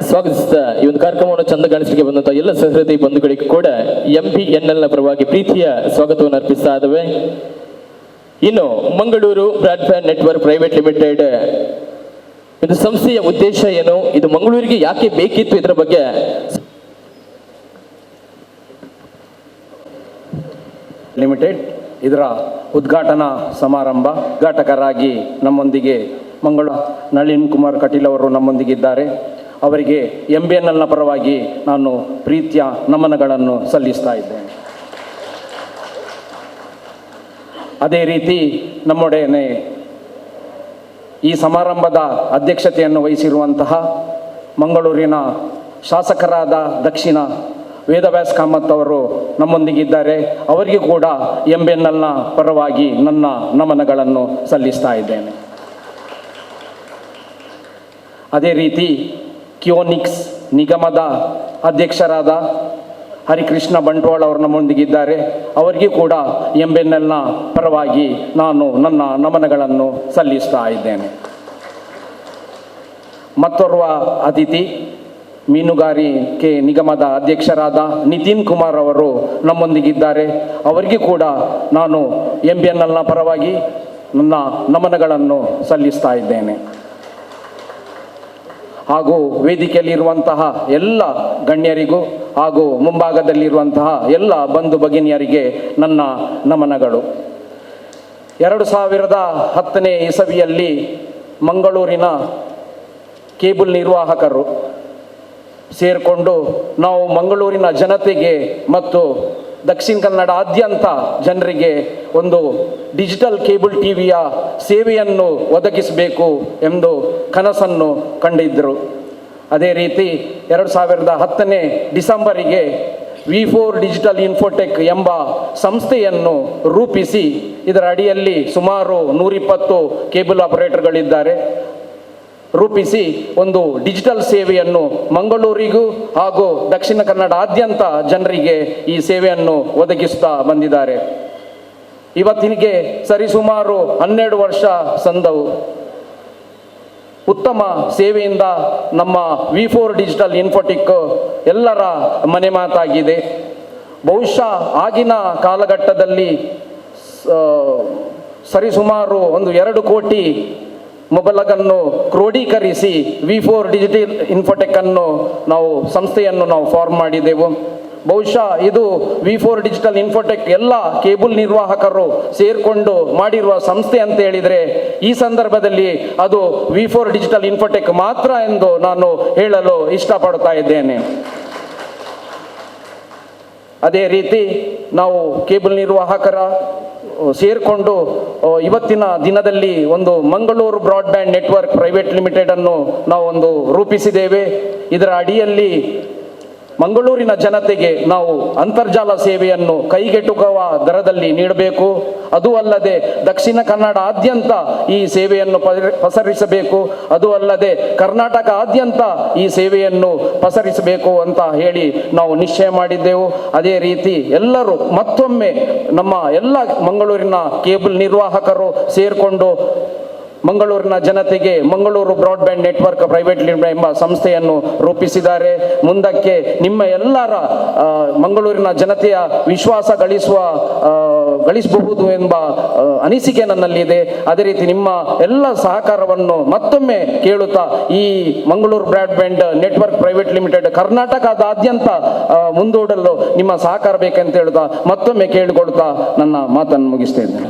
ಸ್ವಾಗತಿಸಿದ ಈ ಒಂದು ಕಾರ್ಯಕ್ರಮವನ್ನು ಚಂದ ಕಾಣಿಸಲಿಕ್ಕೆ ಬಂದಂತಹ ಎಲ್ಲ ಸಹೃದಯ ಬಂಧುಗಳಿಗೂ ಕೂಡ MBNL ಪರವಾಗಿ ಪ್ರೀತಿಯ ಸ್ವಾಗತವನ್ನು ಅರ್ಪಿಸ್ತಾ ಇದ್ದಾವೆ. ಇನ್ನು Mangaluru broadband network private limited ಇದು ಸಂಸ್ಥೆಯ ಉದ್ದೇಶ ಏನು, ಇದು ಮಂಗಳೂರಿಗೆ ಯಾಕೆ ಬೇಕಿತ್ತು, ಇದರ ಬಗ್ಗೆ ಲಿಮಿಟೆಡ್ ಇದರ ಉದ್ಘಾಟನಾ ಸಮಾರಂಭ ಉದ್ಘಾಟಕರಾಗಿ ನಮ್ಮೊಂದಿಗೆ ನಳಿನ್ ಕುಮಾರ್ ಕಟೀಲ್ ಅವರು ನಮ್ಮೊಂದಿಗಿದ್ದಾರೆ. ಅವರಿಗೆ MBNL ಪರವಾಗಿ ನಾನು ಪ್ರೀತಿಯ ನಮನಗಳನ್ನು ಸಲ್ಲಿಸ್ತಾ ಇದ್ದೇನೆ. ಅದೇ ರೀತಿ ನಮ್ಮೊಡನೆ ಈ ಸಮಾರಂಭದ ಅಧ್ಯಕ್ಷತೆಯನ್ನು ವಹಿಸಿರುವಂತಹ ಮಂಗಳೂರಿನ ಶಾಸಕರಾದ ದಕ್ಷಿಣ ವೇದವ್ಯಾಸ್ ಕಾಮತ್ ಅವರು ನಮ್ಮೊಂದಿಗಿದ್ದಾರೆ. ಅವರಿಗೂ ಕೂಡ MBNL ಪರವಾಗಿ ನನ್ನ ನಮನಗಳನ್ನು ಸಲ್ಲಿಸ್ತಾ ಇದ್ದೇನೆ. ಅದೇ ರೀತಿ ಕಿಯೋನಿಕ್ಸ್ ನಿಗಮದ ಅಧ್ಯಕ್ಷರಾದ ಹರಿಕೃಷ್ಣ ಬಂಟ್ವಾಳ ಅವರು ನಮ್ಮೊಂದಿಗಿದ್ದಾರೆ. ಅವರಿಗೂ ಕೂಡ MBNL ಪರವಾಗಿ ನಾನು ನನ್ನ ನಮನಗಳನ್ನು ಸಲ್ಲಿಸ್ತಾ ಇದ್ದೇನೆ. ಮತ್ತೋರ್ವ ಅತಿಥಿ ಮೀನುಗಾರಿಕೆ ನಿಗಮದ ಅಧ್ಯಕ್ಷರಾದ ನಿತಿನ್ ಕುಮಾರ್ ಅವರು ನಮ್ಮೊಂದಿಗಿದ್ದಾರೆ. ಅವರಿಗೂ ಕೂಡ ನಾನು MBNL ಪರವಾಗಿ ನನ್ನ ನಮನಗಳನ್ನು ಸಲ್ಲಿಸ್ತಾ ಇದ್ದೇನೆ. ಹಾಗೂ ವೇದಿಕೆಯಲ್ಲಿರುವಂತಹ ಎಲ್ಲ ಗಣ್ಯರಿಗೂ ಹಾಗೂ ಮುಂಭಾಗದಲ್ಲಿರುವಂತಹ ಎಲ್ಲ ಬಂಧು ಭಗಿನಿಯರಿಗೆ ನನ್ನ ನಮನಗಳು. 2010ನೇ ಇಸವಿಯಲ್ಲಿ ಮಂಗಳೂರಿನ ಕೇಬಲ್ ನಿರ್ವಾಹಕರು ಸೇರಿಕೊಂಡು ನಾವು ಮಂಗಳೂರಿನ ಜನತೆಗೆ ಮತ್ತು ದಕ್ಷಿಣ ಕನ್ನಡಾದ್ಯಂತ ಜನರಿಗೆ ಒಂದು ಡಿಜಿಟಲ್ ಕೇಬಲ್ ಟಿವಿಯ ಸೇವೆಯನ್ನು ಒದಗಿಸಬೇಕು ಎಂದು ಕನಸನ್ನು ಕಂಡಿದ್ದರು. ಅದೇ ರೀತಿ 2010 ಡಿಸೆಂಬರಿಗೆ V4 ಡಿಜಿಟಲ್ ಇನ್ಫೋಟೆಕ್ ಎಂಬ ಸಂಸ್ಥೆಯನ್ನು ರೂಪಿಸಿ ಇದರ ಅಡಿಯಲ್ಲಿ ಸುಮಾರು 120 ಕೇಬಲ್ ಆಪರೇಟರ್ಗಳಿದ್ದಾರೆ. ರೂಪಿಸಿ ಒಂದು ಡಿಜಿಟಲ್ ಸೇವೆಯನ್ನು ಮಂಗಳೂರಿಗೂ ಹಾಗೂ ದಕ್ಷಿಣ ಕನ್ನಡಾದ್ಯಂತ ಜನರಿಗೆ ಈ ಸೇವೆಯನ್ನು ಒದಗಿಸ್ತಾ ಬಂದಿದ್ದಾರೆ. ಇವತ್ತಿಗೆ ಸರಿಸುಮಾರು 12 ವರ್ಷ ಸಂದವು. ಉತ್ತಮ ಸೇವೆಯಿಂದ ನಮ್ಮ V4 ಡಿಜಿಟಲ್ ಇನ್ಫೋಟೆಕ್ ಎಲ್ಲರ ಮನೆ ಮಾತಾಗಿದೆ. ಬಹುಶಃ ಆಗಿನ ಕಾಲಘಟ್ಟದಲ್ಲಿ ಸರಿಸುಮಾರು ಒಂದು 2 ಕೋಟಿ ಮೊಬೈಲನ್ನು ಕ್ರೋಢೀಕರಿಸಿ V4 ಡಿಜಿಟಲ್ ಇನ್ಫೋಟೆಕ್ ಅನ್ನು ಸಂಸ್ಥೆಯನ್ನು ನಾವು ಫಾರ್ಮ್ ಮಾಡಿದೆವು. ಬಹುಶಃ ಇದು V4 ಡಿಜಿಟಲ್ ಇನ್ಫೋಟೆಕ್ ಎಲ್ಲ ಕೇಬಲ್ ನಿರ್ವಾಹಕರು ಸೇರಿಕೊಂಡು ಮಾಡಿರುವ ಸಂಸ್ಥೆ ಅಂತ ಹೇಳಿದರೆ ಈ ಸಂದರ್ಭದಲ್ಲಿ ಅದು V4 ಡಿಜಿಟಲ್ ಇನ್ಫೋಟೆಕ್ ಮಾತ್ರ ಎಂದು ನಾನು ಹೇಳಲು ಇಷ್ಟಪಡ್ತಾ ಇದ್ದೇನೆ. ಅದೇ ರೀತಿ ನಾವು ಕೇಬಲ್ ನಿರ್ವಾಹಕರ ಸೇರಿಕೊಂಡು ಇವತ್ತಿನ ದಿನದಲ್ಲಿ ಒಂದು Mangaluru broadband network private limited ಅನ್ನು ನಾವು ರೂಪಿಸಿದ್ದೇವೆ. ಇದರ ಅಡಿಯಲ್ಲಿ ಮಂಗಳೂರಿನ ಜನತೆಗೆ ನಾವು ಅಂತರ್ಜಾಲ ಸೇವೆಯನ್ನು ಕೈಗೆಟುಕುವ ದರದಲ್ಲಿ ನೀಡಬೇಕು. ಅದು ಅಲ್ಲದೆ ದಕ್ಷಿಣ ಕನ್ನಡಾದ್ಯಂತ ಈ ಸೇವೆಯನ್ನು ಪಸರಿಸಬೇಕು. ಅದು ಅಲ್ಲದೆ ಕರ್ನಾಟಕದಾದ್ಯಂತ ಈ ಸೇವೆಯನ್ನು ಪಸರಿಸಬೇಕು ಅಂತ ಹೇಳಿ ನಾವು ನಿಶ್ಚಯ ಮಾಡಿದ್ದೆವು. ಅದೇ ರೀತಿ ಎಲ್ಲರೂ ಮತ್ತೊಮ್ಮೆ ನಮ್ಮ ಎಲ್ಲ ಮಂಗಳೂರಿನ ಕೇಬಲ್ ನಿರ್ವಾಹಕರು ಸೇರಿಕೊಂಡು ಮಂಗಳೂರಿನ ಜನತೆಗೆ Mangaluru broadband network private limited ಎಂಬ ಸಂಸ್ಥೆಯನ್ನು ರೂಪಿಸಿದ್ದಾರೆ. ಮುಂದಕ್ಕೆ ನಿಮ್ಮ ಎಲ್ಲರ ಮಂಗಳೂರಿನ ಜನತೆಯ ವಿಶ್ವಾಸ ಗಳಿಸಬಹುದು ಎಂಬ ಅನಿಸಿಕೆ ನನ್ನಲ್ಲಿದೆ. ಅದೇ ರೀತಿ ನಿಮ್ಮ ಎಲ್ಲ ಸಹಕಾರವನ್ನು ಮತ್ತೊಮ್ಮೆ ಕೇಳುತ್ತಾ ಈ Mangaluru broadband network private limited ಕರ್ನಾಟಕದಾದ್ಯಂತ ಮುಂದೂಡಲು ನಿಮ್ಮ ಸಹಕಾರ ಬೇಕಂತ ಹೇಳುತ್ತಾ ಮತ್ತೊಮ್ಮೆ ಕೇಳಿಕೊಳ್ತಾ ನನ್ನ ಮಾತನ್ನು ಮುಗಿಸ್ತಾ ಇದ್ದೇನೆ.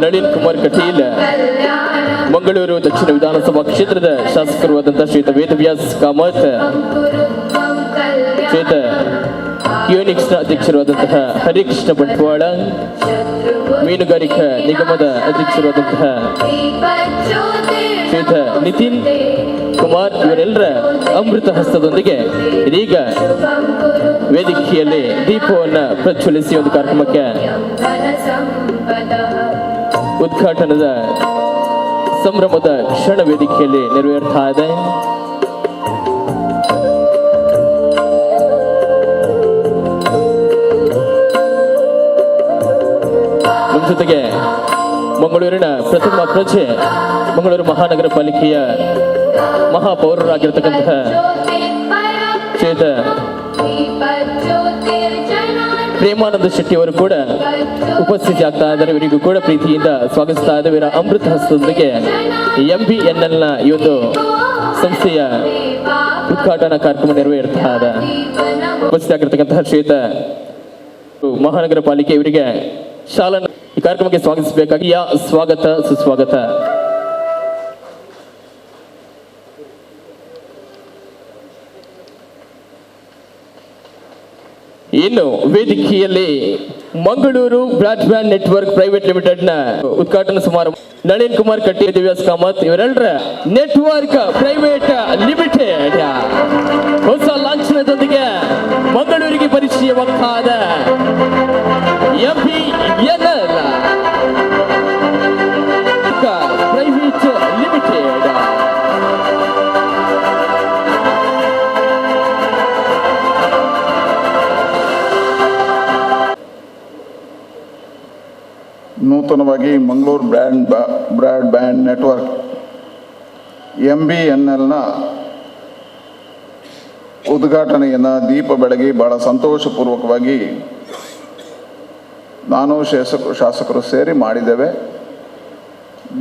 ನಳಿನ್ ಕುಮಾರ್ ಕಟೀಲ್, ಮಂಗಳೂರು ದಕ್ಷಿಣ ವಿಧಾನಸಭಾ ಕ್ಷೇತ್ರದ ಶಾಸಕರು ಆದಂತಹ ಶ್ರೀಯುತ ವೇದವ್ಯಾಸ್ ಕಾಮತ್, ಶ್ರೀಯುತ ಯೂನಿಕ್ಸ್ನ ಅಧ್ಯಕ್ಷರಾದಂತಹ ಹರಿಕೃಷ್ಣ ಬಂಟ್ವಾಳ, ಮೀನುಗಾರಿಕಾ ನಿಗಮದ ಅಧ್ಯಕ್ಷರಾದಂತಹ ಶ್ರೀಯುತ ನಿತಿನ್ ಕುಮಾರ್ ಇವರೆಲ್ಲರ ಅಮೃತ ಹಸ್ತದೊಂದಿಗೆ ಇದೀಗ ವೇದಿಕೆಯಲ್ಲಿ ದೀಪವನ್ನು ಪ್ರಜ್ವಲಿಸಿ ಒಂದು ಕಾರ್ಯಕ್ರಮಕ್ಕೆ ಉದ್ಘಾಟನದ ಸಂಭ್ರಮದ ಕ್ಷಣ ವೇದಿಕೆಯಲ್ಲಿ ನೆರವೇರ್ತಾ ಇದೆ. ನಮ್ಮ ಜೊತೆಗೆ ಮಂಗಳೂರಿನ ಪ್ರಥಮ ಪ್ರಜೆ, ಮಂಗಳೂರು ಮಹಾನಗರ ಪಾಲಿಕೆಯ ಮಹಾಪೌರರಾಗಿರ್ತಕ್ಕಂತಹ ಶ್ರೀಯುತ ಪ್ರೇಮಾನಂದ ಶೆಟ್ಟಿ ಅವರು ಕೂಡ ಉಪಸ್ಥಿತಿ ಆಗ್ತಾ ಇದ್ದಾರೆ. ಇವರಿಗೂ ಕೂಡ ಪ್ರೀತಿಯಿಂದ ಸ್ವಾಗತಿಸ್ತಾ ಇದ್ದಾರೆ. ಇವರ ಅಮೃತ ಹಸ್ತದೊಂದಿಗೆ MBNL ಈ ಒಂದು ಸಂಸ್ಥೆಯ ಉದ್ಘಾಟನಾ ಕಾರ್ಯಕ್ರಮ ನೆರವೇರ್ತಾ ಇದೆ. ಉಪಸ್ಥಿತಿ ಆಗಿರ್ತಕ್ಕಂತಹ ಶ್ರೀಯುತ ಮಹಾನಗರ ಪಾಲಿಕೆ ಇವರಿಗೆ ಶಾಲಾ ಈ ಕಾರ್ಯಕ್ರಮಕ್ಕೆ ಸ್ವಾಗತಿಸಬೇಕಾಗಿ ಸ್ವಾಗತ ಸುಸ್ವಾಗತ. ಇನ್ನು ವೇದಿಕೆಯಲ್ಲಿ ಮಂಗಳೂರು ಬ್ರಾಡ್ಬ್ಯಾಂಡ್ ನೆಟ್ವರ್ಕ್ ಪ್ರೈವೇಟ್ ಲಿಮಿಟೆಡ್ನ ಉದ್ಘಾಟನಾ ಸಮಾರಂಭ ನಳಿನ್ ಕುಮಾರ್ ಕಟೀಲ್, ದಿವ್ಯಾಸ್ ಕಾಮತ್ ಇವರೆಲ್ಲರ ನೆಟ್ವರ್ಕ್ ಪ್ರೈವೇಟ್ ಲಿಮಿಟೆಡ್ ಹೊಸ ಲಾಂಛನದೊಂದಿಗೆ ಮಂಗಳೂರಿಗೆ ಪರಿಚಯವಾದ MBNL ಪ್ರೈವೇಟ್ ಲಿಮಿಟೆಡ್. ನೂತನವಾಗಿ ಮಂಗಳೂರು ಬ್ರಾಡ್ಬ್ಯಾಂಡ್ ನೆಟ್ವರ್ಕ್ MBNLನ ಉದ್ಘಾಟನೆಯನ್ನು ದೀಪ ಬೆಳಗಿ ಭಾಳ ಸಂತೋಷಪೂರ್ವಕವಾಗಿ ನಾನು ಶಾಸಕರು ಸೇರಿ ಮಾಡಿದ್ದೇವೆ.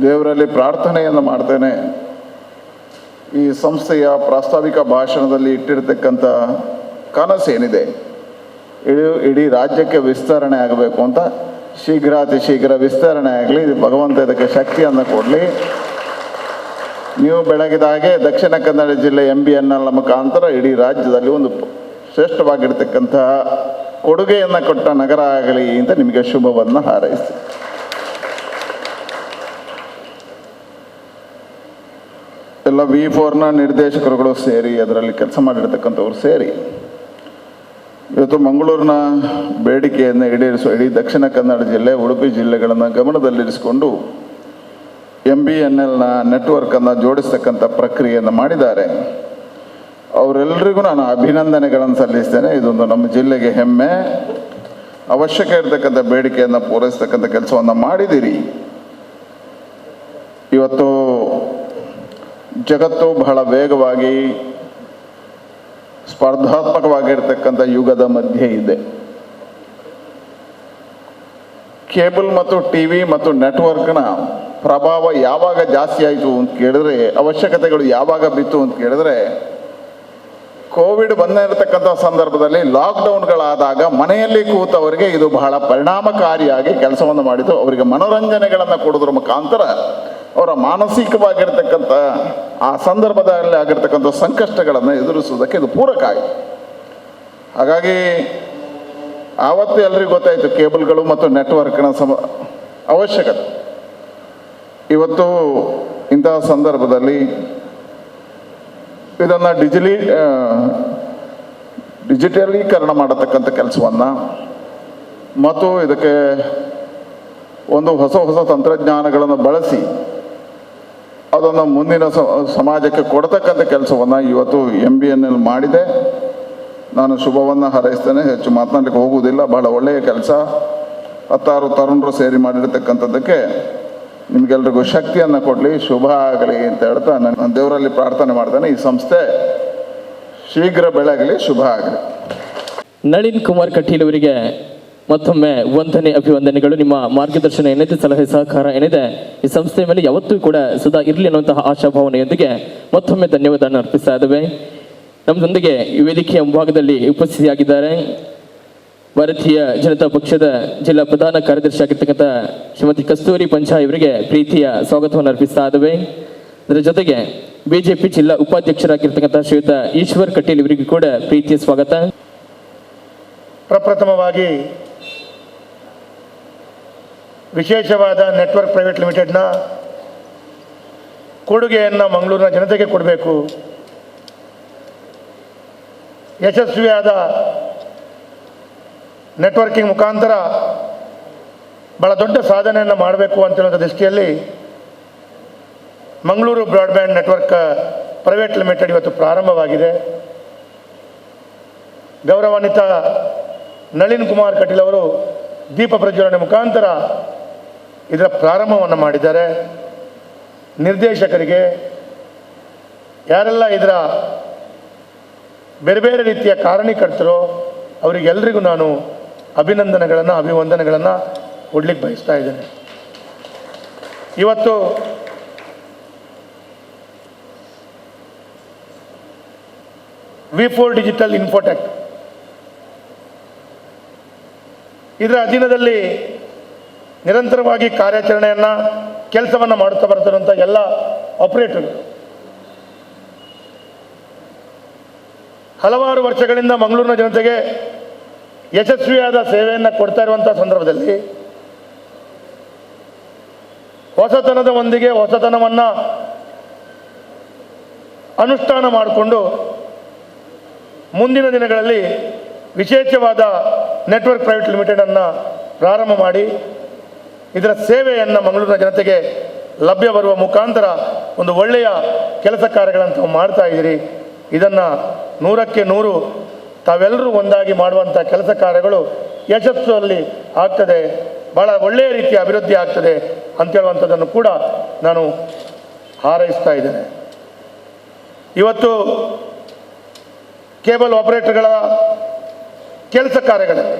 ದೇವರಲ್ಲಿ ಪ್ರಾರ್ಥನೆಯನ್ನು ಮಾಡ್ತೇನೆ, ಈ ಸಂಸ್ಥೆಯ ಪ್ರಾಸ್ತಾವಿಕ ಭಾಷಣದಲ್ಲಿ ಇಟ್ಟಿರ್ತಕ್ಕಂಥ ಕನಸೇನಿದೆ ಇಡೀ ರಾಜ್ಯಕ್ಕೆ ವಿಸ್ತರಣೆ ಆಗಬೇಕು ಅಂತ, ಶೀಘ್ರಾತಿ ಶೀಘ್ರ ವಿಸ್ತರಣೆ ಆಗಲಿ, ಭಗವಂತ ಇದಕ್ಕೆ ಶಕ್ತಿಯನ್ನು ಕೊಡಲಿ. ನೀವು ಬೆಳಗಿದ ಹಾಗೆ ದಕ್ಷಿಣ ಕನ್ನಡ ಜಿಲ್ಲೆ MBNL ಮುಖಾಂತರ ಇಡೀ ರಾಜ್ಯದಲ್ಲಿ ಒಂದು ಶ್ರೇಷ್ಠವಾಗಿರ್ತಕ್ಕಂತಹ ಕೊಡುಗೆಯನ್ನು ಕೊಟ್ಟ ನಗರ ಆಗಲಿ ಅಂತ ನಿಮಗೆ ಶುಭವನ್ನು ಹಾರೈಸ್ತೀನಿ. ಎಲ್ಲ V4ನ ನಿರ್ದೇಶಕರುಗಳು ಸೇರಿ, ಅದರಲ್ಲಿ ಕೆಲಸ ಮಾಡಿರ್ತಕ್ಕಂಥವ್ರು ಸೇರಿ ಇವತ್ತು ಮಂಗಳೂರಿನ ಬೇಡಿಕೆಯನ್ನು ಈಡೇರಿಸುವ ಇಡೀ ದಕ್ಷಿಣ ಕನ್ನಡ ಜಿಲ್ಲೆ, ಉಡುಪಿ ಜಿಲ್ಲೆಗಳನ್ನು ಗಮನದಲ್ಲಿರಿಸಿಕೊಂಡು MBNLನ ನೆಟ್ವರ್ಕನ್ನು ಜೋಡಿಸ್ತಕ್ಕಂಥ ಪ್ರಕ್ರಿಯೆಯನ್ನು ಮಾಡಿದ್ದಾರೆ. ಅವರೆಲ್ಲರಿಗೂ ನಾನು ಅಭಿನಂದನೆಗಳನ್ನು ಸಲ್ಲಿಸ್ತೇನೆ. ಇದೊಂದು ನಮ್ಮ ಜಿಲ್ಲೆಗೆ ಹೆಮ್ಮೆ. ಅವಶ್ಯಕ ಇರತಕ್ಕಂಥ ಬೇಡಿಕೆಯನ್ನು ಪೂರೈಸ್ತಕ್ಕಂಥ ಕೆಲಸವನ್ನು ಮಾಡಿದ್ದೀರಿ. ಇವತ್ತು ಜಗತ್ತು ಬಹಳ ವೇಗವಾಗಿ ಸ್ಪರ್ಧಾತ್ಮಕವಾಗಿರ್ತಕ್ಕಂಥ ಯುಗದ ಮಧ್ಯೆ ಇದೆ. ಕೇಬಲ್ ಮತ್ತು TV ಮತ್ತು ನೆಟ್ವರ್ಕ್ನ ಪ್ರಭಾವ ಯಾವಾಗ ಜಾಸ್ತಿ ಆಯಿತು ಅಂತ ಕೇಳಿದ್ರೆ, ಅವಶ್ಯಕತೆಗಳು ಯಾವಾಗ ಬಿತ್ತು ಅಂತ ಕೇಳಿದ್ರೆ, ಕೋವಿಡ್ ಬಂದಿರತಕ್ಕಂಥ ಸಂದರ್ಭದಲ್ಲಿ ಲಾಕ್ಡೌನ್ಗಳಾದಾಗ ಮನೆಯಲ್ಲಿ ಕೂತವರಿಗೆ ಇದು ಬಹಳ ಪರಿಣಾಮಕಾರಿಯಾಗಿ ಕೆಲಸವನ್ನು ಮಾಡಿತು. ಅವರಿಗೆ ಮನೋರಂಜನೆಗಳನ್ನು ಕೊಡೋದ್ರ ಮುಖಾಂತರ ಅವರ ಮಾನಸಿಕವಾಗಿರ್ತಕ್ಕಂಥ ಆ ಸಂದರ್ಭದಲ್ಲಿ ಆಗಿರ್ತಕ್ಕಂಥ ಸಂಕಷ್ಟಗಳನ್ನು ಎದುರಿಸುವುದಕ್ಕೆ ಇದು ಪೂರಕ ಆಯಿತು. ಹಾಗಾಗಿ ಆವತ್ತು ಎಲ್ರಿಗೂ ಗೊತ್ತಾಯಿತು ಕೇಬಲ್ಗಳು ಮತ್ತು ನೆಟ್ವರ್ಕ್ನ ಅವಶ್ಯಕತೆ. ಇವತ್ತು ಇಂತಹ ಸಂದರ್ಭದಲ್ಲಿ ಇದನ್ನು ಡಿಜಿಟಲೀಕರಣ ಮಾಡತಕ್ಕಂಥ ಕೆಲಸವನ್ನು ಮತ್ತು ಇದಕ್ಕೆ ಒಂದು ಹೊಸ ತಂತ್ರಜ್ಞಾನಗಳನ್ನು ಬಳಸಿ ಅದನ್ನು ಮುಂದಿನ ಸಮಾಜಕ್ಕೆ ಕೊಡ್ತಕ್ಕಂಥ ಕೆಲಸವನ್ನು ಇವತ್ತು MBNL ಮಾಡಿದೆ. ನಾನು ಶುಭವನ್ನು ಹಾರೈಸ್ತೇನೆ. ಹೆಚ್ಚು ಮಾತನಾಡಲಿಕ್ಕೆ ಹೋಗುವುದಿಲ್ಲ. ಬಹಳ ಒಳ್ಳೆಯ ಕೆಲಸ. 10 ತರುಣರು ಸೇರಿ ಮಾಡಿರ್ತಕ್ಕಂಥದ್ದಕ್ಕೆ ನಿಮಗೆಲ್ರಿಗೂ ಶಕ್ತಿಯನ್ನು ಕೊಡಲಿ, ಶುಭ ಆಗಲಿ ಅಂತ ಹೇಳ್ತಾ ನಾನು ದೇವರಲ್ಲಿ ಪ್ರಾರ್ಥನೆ ಮಾಡ್ತೇನೆ. ಈ ಸಂಸ್ಥೆ ಶೀಘ್ರ ಬೆಳಗಲಿ, ಶುಭ ಆಗಲಿ. ನಳಿನ್ ಕುಮಾರ್ ಕಟೀಲ್ ಅವರಿಗೆ ಮತ್ತೊಮ್ಮೆ ವಂದನೆ, ಅಭಿವಂದನೆಗಳು. ನಿಮ್ಮ ಮಾರ್ಗದರ್ಶನ ಏನಿದೆ, ಸಲಹೆ ಸಹಕಾರ ಏನಿದೆ, ಈ ಸಂಸ್ಥೆಯ ಮೇಲೆ ಯಾವತ್ತೂ ಕೂಡ ಸದಾ ಇರಲಿ ಅನ್ನುವಂತಹ ಆಶಾಭಾವನೆಯೊಂದಿಗೆ ಮತ್ತೊಮ್ಮೆ ಧನ್ಯವಾದವನ್ನು ಅರ್ಪಿಸ್ತಾ ಇದ್ದೇವೆ. ನಮ್ಮದೊಂದಿಗೆ ಈ ವೇದಿಕೆಯ ಮುಂಭಾಗದಲ್ಲಿ ಉಪಸ್ಥಿತಿಯಾಗಿದ್ದಾರೆ ಭಾರತೀಯ ಜನತಾ ಪಕ್ಷದ ಜಿಲ್ಲಾ ಪ್ರಧಾನ ಕಾರ್ಯದರ್ಶಿ ಆಗಿರ್ತಕ್ಕಂಥ ಶ್ರೀಮತಿ ಕಸ್ತೂರಿ ಪಂಚಾ ಇವರಿಗೆ ಪ್ರೀತಿಯ ಸ್ವಾಗತವನ್ನು ಅರ್ಪಿಸ್ತಾ ಇದ್ದೇವೆ. ಅದರ ಜೊತೆಗೆ ಬಿಜೆಪಿ ಜಿಲ್ಲಾ ಉಪಾಧ್ಯಕ್ಷರಾಗಿರ್ತಕ್ಕಂಥ ಶ್ರೀಯುತ ಈಶ್ವರ್ ಕಟೀಲ್ ಇವರಿಗೂ ಕೂಡ ಪ್ರೀತಿಯ ಸ್ವಾಗತ. ಪ್ರಪ್ರಥಮವಾಗಿ ವಿಶೇಷವಾದ ನೆಟ್ವರ್ಕ್ ಪ್ರೈವೇಟ್ ಲಿಮಿಟೆಡ್ನ ಕೊಡುಗೆಯನ್ನು ಮಂಗಳೂರಿನ ಜನತೆಗೆ ಕೊಡಬೇಕು, ಯಶಸ್ವಿಯಾದ ನೆಟ್ವರ್ಕಿಂಗ್ ಮುಖಾಂತರ ಭಾಳ ದೊಡ್ಡ ಸಾಧನೆಯನ್ನು ಮಾಡಬೇಕು ಅಂತೇಳುವಂಥ ದೃಷ್ಟಿಯಲ್ಲಿ Mangaluru broadband network private limited ಇವತ್ತು ಪ್ರಾರಂಭವಾಗಿದೆ. ಗೌರವಾನ್ವಿತ ನಳಿನ್ ಕುಮಾರ್ ಕಟೀಲ್ ಅವರು ದೀಪ ಪ್ರಜ್ವಲನೆ ಮುಖಾಂತರ ಇದರ ಪ್ರಾರಂಭವನ್ನು ಮಾಡಿದ್ದಾರೆ. ನಿರ್ದೇಶಕರಿಗೆ, ಯಾರೆಲ್ಲ ಇದರ ಬೇರೆ ಬೇರೆ ರೀತಿಯ ಕಾರಣೀಕರ್ತರೋ ಅವರಿಗೆಲ್ಲರಿಗೂ ನಾನು ಅಭಿವಂದನೆಗಳನ್ನು ಕೊಡ್ಲಿಕ್ಕೆ ಬಯಸ್ತಾ ಇದ್ದೇನೆ. ಇವತ್ತು V4 ಡಿಜಿಟಲ್ ಇನ್ಫೋಟೆಕ್ ಇದರ ಅಧೀನದಲ್ಲಿ ನಿರಂತರವಾಗಿ ಕಾರ್ಯಾಚರಣೆಯನ್ನು ಕೆಲಸವನ್ನು ಮಾಡುತ್ತಾ ಬರ್ತಿರುವಂಥ ಎಲ್ಲ ಆಪರೇಟರ್ಗಳು ಹಲವಾರು ವರ್ಷಗಳಿಂದ ಮಂಗಳೂರಿನ ಜನತೆಗೆ ಯಶಸ್ವಿಯಾದ ಸೇವೆಯನ್ನು ಕೊಡ್ತಾ ಇರುವಂಥ ಸಂದರ್ಭದಲ್ಲಿ ಹೊಸತನದ ಒಂದಿಗೆ ಹೊಸತನವನ್ನು ಅನುಷ್ಠಾನ ಮಾಡಿಕೊಂಡು ಮುಂದಿನ ದಿನಗಳಲ್ಲಿ ವಿಶೇಷವಾದ ನೆಟ್ವರ್ಕ್ ಪ್ರೈವೇಟ್ ಲಿಮಿಟೆಡನ್ನು ಪ್ರಾರಂಭ ಮಾಡಿ ಇದರ ಸೇವೆಯನ್ನು ಮಂಗಳೂರಿನ ಜನತೆಗೆ ಲಭ್ಯ ಬರುವ ಮುಖಾಂತರ ಒಂದು ಒಳ್ಳೆಯ ಕೆಲಸ ಕಾರ್ಯಗಳನ್ನು ಮಾಡ್ತಾ ಇದ್ದೀರಿ. ಇದನ್ನು 100ಕ್ಕೆ 100 ತಾವೆಲ್ಲರೂ ಒಂದಾಗಿ ಮಾಡುವಂಥ ಕೆಲಸ ಕಾರ್ಯಗಳು ಯಶಸ್ಸಲ್ಲಿ ಆಗ್ತದೆ, ಭಾಳ ಒಳ್ಳೆಯ ರೀತಿಯ ಅಭಿವೃದ್ಧಿ ಆಗ್ತದೆ ಅಂತೇಳುವಂಥದ್ದನ್ನು ಕೂಡ ನಾನು ಹಾರೈಸ್ತಾ ಇದ್ದೇನೆ. ಇವತ್ತು ಕೇಬಲ್ ಆಪರೇಟರ್ಗಳ ಕೆಲಸ ಕಾರ್ಯಗಳಲ್ಲಿ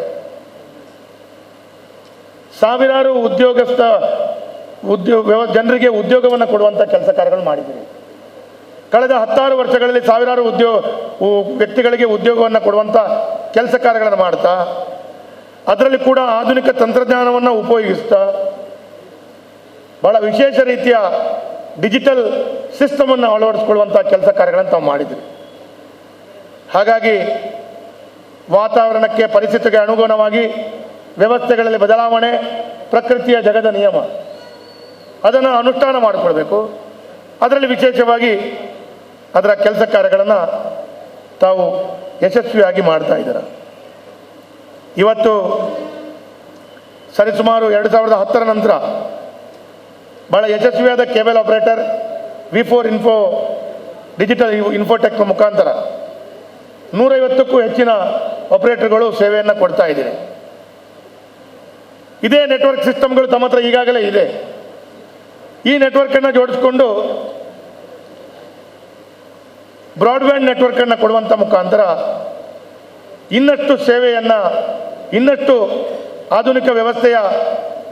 ಸಾವಿರಾರು ಜನರಿಗೆ ಉದ್ಯೋಗವನ್ನು ಕೊಡುವಂಥ ಕೆಲಸ ಕಾರ್ಯಗಳು ಮಾಡಿದ್ದೀರಿ. ಕಳೆದ 10 ವರ್ಷಗಳಲ್ಲಿ ಸಾವಿರಾರು ವ್ಯಕ್ತಿಗಳಿಗೆ ಉದ್ಯೋಗವನ್ನು ಕೊಡುವಂಥ ಕೆಲಸ ಕಾರ್ಯಗಳನ್ನು ಮಾಡ್ತಾ, ಅದರಲ್ಲಿ ಕೂಡ ಆಧುನಿಕ ತಂತ್ರಜ್ಞಾನವನ್ನು ಉಪಯೋಗಿಸ್ತಾ ಭಾಳ ವಿಶೇಷ ರೀತಿಯ ಡಿಜಿಟಲ್ ಸಿಸ್ಟಮನ್ನು ಅಳವಡಿಸ್ಕೊಳ್ಳುವಂಥ ಕೆಲಸ ಕಾರ್ಯಗಳನ್ನು ತಾವು ಮಾಡಿದ್ರಿ. ಹಾಗಾಗಿ ವಾತಾವರಣಕ್ಕೆ ಪರಿಸ್ಥಿತಿಗೆ ಅನುಗುಣವಾಗಿ ವ್ಯವಸ್ಥೆಗಳಲ್ಲಿ ಬದಲಾವಣೆ ಪ್ರಕೃತಿಯ ಜಗದ ನಿಯಮ, ಅದನ್ನು ಅನುಷ್ಠಾನ ಮಾಡಿಕೊಳ್ಬೇಕು. ಅದರಲ್ಲಿ ವಿಶೇಷವಾಗಿ ಅದರ ಕೆಲಸ ಕಾರ್ಯಗಳನ್ನು ತಾವು ಯಶಸ್ವಿಯಾಗಿ ಮಾಡ್ತಾ ಇದ್ದಾರೆ. ಇವತ್ತು ಸರಿಸುಮಾರು 2010 ನಂತರ ಭಾಳ ಯಶಸ್ವಿಯಾದ cable operator V4 info digital Infotech ಮುಖಾಂತರ 150ಕ್ಕೂ ಹೆಚ್ಚಿನ ಆಪರೇಟರ್ಗಳು ಸೇವೆಯನ್ನು ಕೊಡ್ತಾ ಇದ್ದೀರಿ. ಇದೇ ನೆಟ್ವರ್ಕ್ ಸಿಸ್ಟಮ್ಗಳು ತಮ್ಮ ಹತ್ರ ಈಗಾಗಲೇ ಇದೆ. ಈ ನೆಟ್ವರ್ಕನ್ನು ಜೋಡಿಸ್ಕೊಂಡು ಬ್ರಾಡ್ಬ್ಯಾಂಡ್ ನೆಟ್ವರ್ಕನ್ನು ಕೊಡುವಂಥ ಮುಖಾಂತರ ಇನ್ನಷ್ಟು ಸೇವೆಯನ್ನು, ಇನ್ನಷ್ಟು ಆಧುನಿಕ ವ್ಯವಸ್ಥೆಯ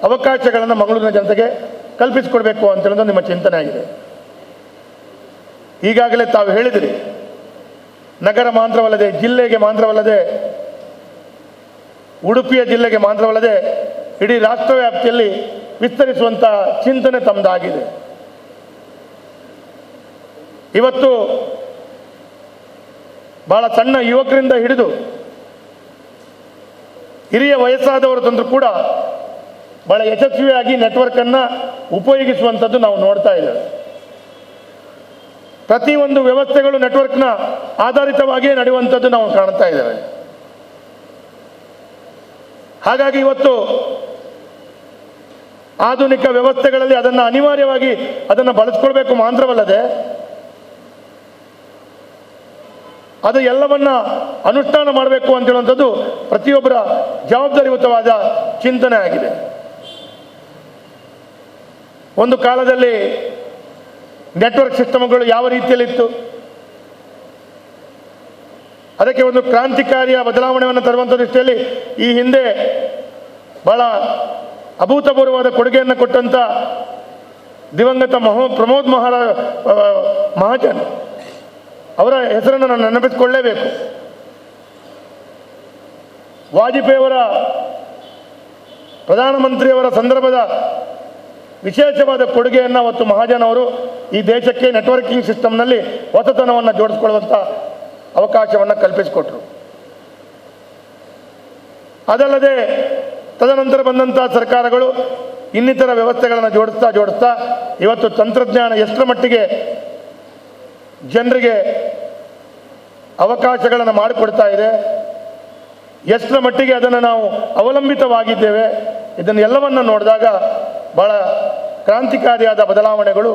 ಅವಕಾಶಗಳನ್ನು ಮಂಗಳೂರಿನ ಜನತೆಗೆ ಕಲ್ಪಿಸಿಕೊಡ್ಬೇಕು ಅಂತೇಳೋದು ನಿಮ್ಮ ಚಿಂತನೆ ಆಗಿದೆ. ಈಗಾಗಲೇ ತಾವು ಹೇಳಿದಿರಿ, ನಗರ ಮಾತ್ರವಲ್ಲದೆ, ಜಿಲ್ಲೆಗೆ ಮಾತ್ರವಲ್ಲದೆ, ಉಡುಪಿಯ ಜಿಲ್ಲೆಗೆ ಮಾತ್ರವಲ್ಲದೆ ಇಡೀ ರಾಷ್ಟ್ರ ವ್ಯಾಪ್ತಿಯಲ್ಲಿ ವಿಸ್ತರಿಸುವಂಥ ಚಿಂತನೆ ತಮ್ಮದಾಗಿದೆ. ಇವತ್ತು ಬಹಳ ಸಣ್ಣ ಯುವಕರಿಂದ ಹಿಡಿದು ಹಿರಿಯ ವಯಸ್ಸಾದವರ ತಂದರೂ ಕೂಡ ಬಹಳ ಯಶಸ್ವಿಯಾಗಿ ನೆಟ್ವರ್ಕನ್ನು ಉಪಯೋಗಿಸುವಂಥದ್ದು ನಾವು ನೋಡ್ತಾ ಇದ್ದೇವೆ. ಪ್ರತಿಯೊಂದು ವ್ಯವಸ್ಥೆಗಳು ನೆಟ್ವರ್ಕ್ನ ಆಧಾರಿತವಾಗಿಯೇ ನಡೆಯುವಂಥದ್ದು ನಾವು ಕಾಣ್ತಾ ಇದ್ದೇವೆ. ಹಾಗಾಗಿ ಇವತ್ತು ಆಧುನಿಕ ವ್ಯವಸ್ಥೆಗಳಲ್ಲಿ ಅದನ್ನು ಅನಿವಾರ್ಯವಾಗಿ ಅದನ್ನು ಬಳಸ್ಕೊಳ್ಬೇಕು ಮಾತ್ರವಲ್ಲದೆ ಅದು ಎಲ್ಲವನ್ನ ಅನುಷ್ಠಾನ ಮಾಡಬೇಕು ಅಂತ ಹೇಳುವಂಥದ್ದು ಪ್ರತಿಯೊಬ್ಬರ ಜವಾಬ್ದಾರಿಯುತವಾದ ಚಿಂತನೆ ಆಗಿದೆ. ಒಂದು ಕಾಲದಲ್ಲಿ ನೆಟ್ವರ್ಕ್ ಸಿಸ್ಟಮ್ಗಳು ಯಾವ ರೀತಿಯಲ್ಲಿತ್ತು, ಅದಕ್ಕೆ ಒಂದು ಕ್ರಾಂತಿಕಾರಿಯ ಬದಲಾವಣೆಯನ್ನು ತರುವಂಥ ದೃಷ್ಟಿಯಲ್ಲಿ ಈ ಹಿಂದೆ ಬಹಳ ಅಭೂತಪೂರ್ವವಾದ ಕೊಡುಗೆಯನ್ನು ಕೊಟ್ಟಂಥ ದಿವಂಗತ ಪ್ರಮೋದ್ ಮಹಾಜನ್ ಅವರ ಹೆಸರನ್ನು ನಾನು ನೆನಪಿಸಿಕೊಳ್ಳಲೇಬೇಕು. ವಾಜಪೇಯಿಯವರ ಪ್ರಧಾನಮಂತ್ರಿಯವರ ಸಂದರ್ಭದ ವಿಶೇಷವಾದ ಕೊಡುಗೆಯನ್ನು ಅವತ್ತು ಮಹಾಜನ್ ಅವರು ಈ ದೇಶಕ್ಕೆ ನೆಟ್ವರ್ಕಿಂಗ್ ಸಿಸ್ಟಮ್ನಲ್ಲಿ ಹೊಸತನವನ್ನು ಜೋಡಿಸ್ಕೊಳ್ಳುವಂಥ ಅವಕಾಶವನ್ನು ಕಲ್ಪಿಸಿಕೊಟ್ರು. ಅದಲ್ಲದೆ ತದನಂತರ ಬಂದಂಥ ಸರ್ಕಾರಗಳು ಇನ್ನಿತರ ವ್ಯವಸ್ಥೆಗಳನ್ನು ಜೋಡಿಸ್ತಾ ಇವತ್ತು ತಂತ್ರಜ್ಞಾನ ಎಷ್ಟರ ಮಟ್ಟಿಗೆ ಜನರಿಗೆ ಅವಕಾಶಗಳನ್ನು ಮಾಡಿಕೊಡ್ತಾ ಇದೆ, ಎಷ್ಟರ ಮಟ್ಟಿಗೆ ಅದನ್ನು ನಾವು ಅವಲಂಬಿತವಾಗಿದ್ದೇವೆ, ಇದನ್ನೆಲ್ಲವನ್ನು ನೋಡಿದಾಗ ಬಹಳ ಕ್ರಾಂತಿಕಾರಿಯಾದ ಬದಲಾವಣೆಗಳು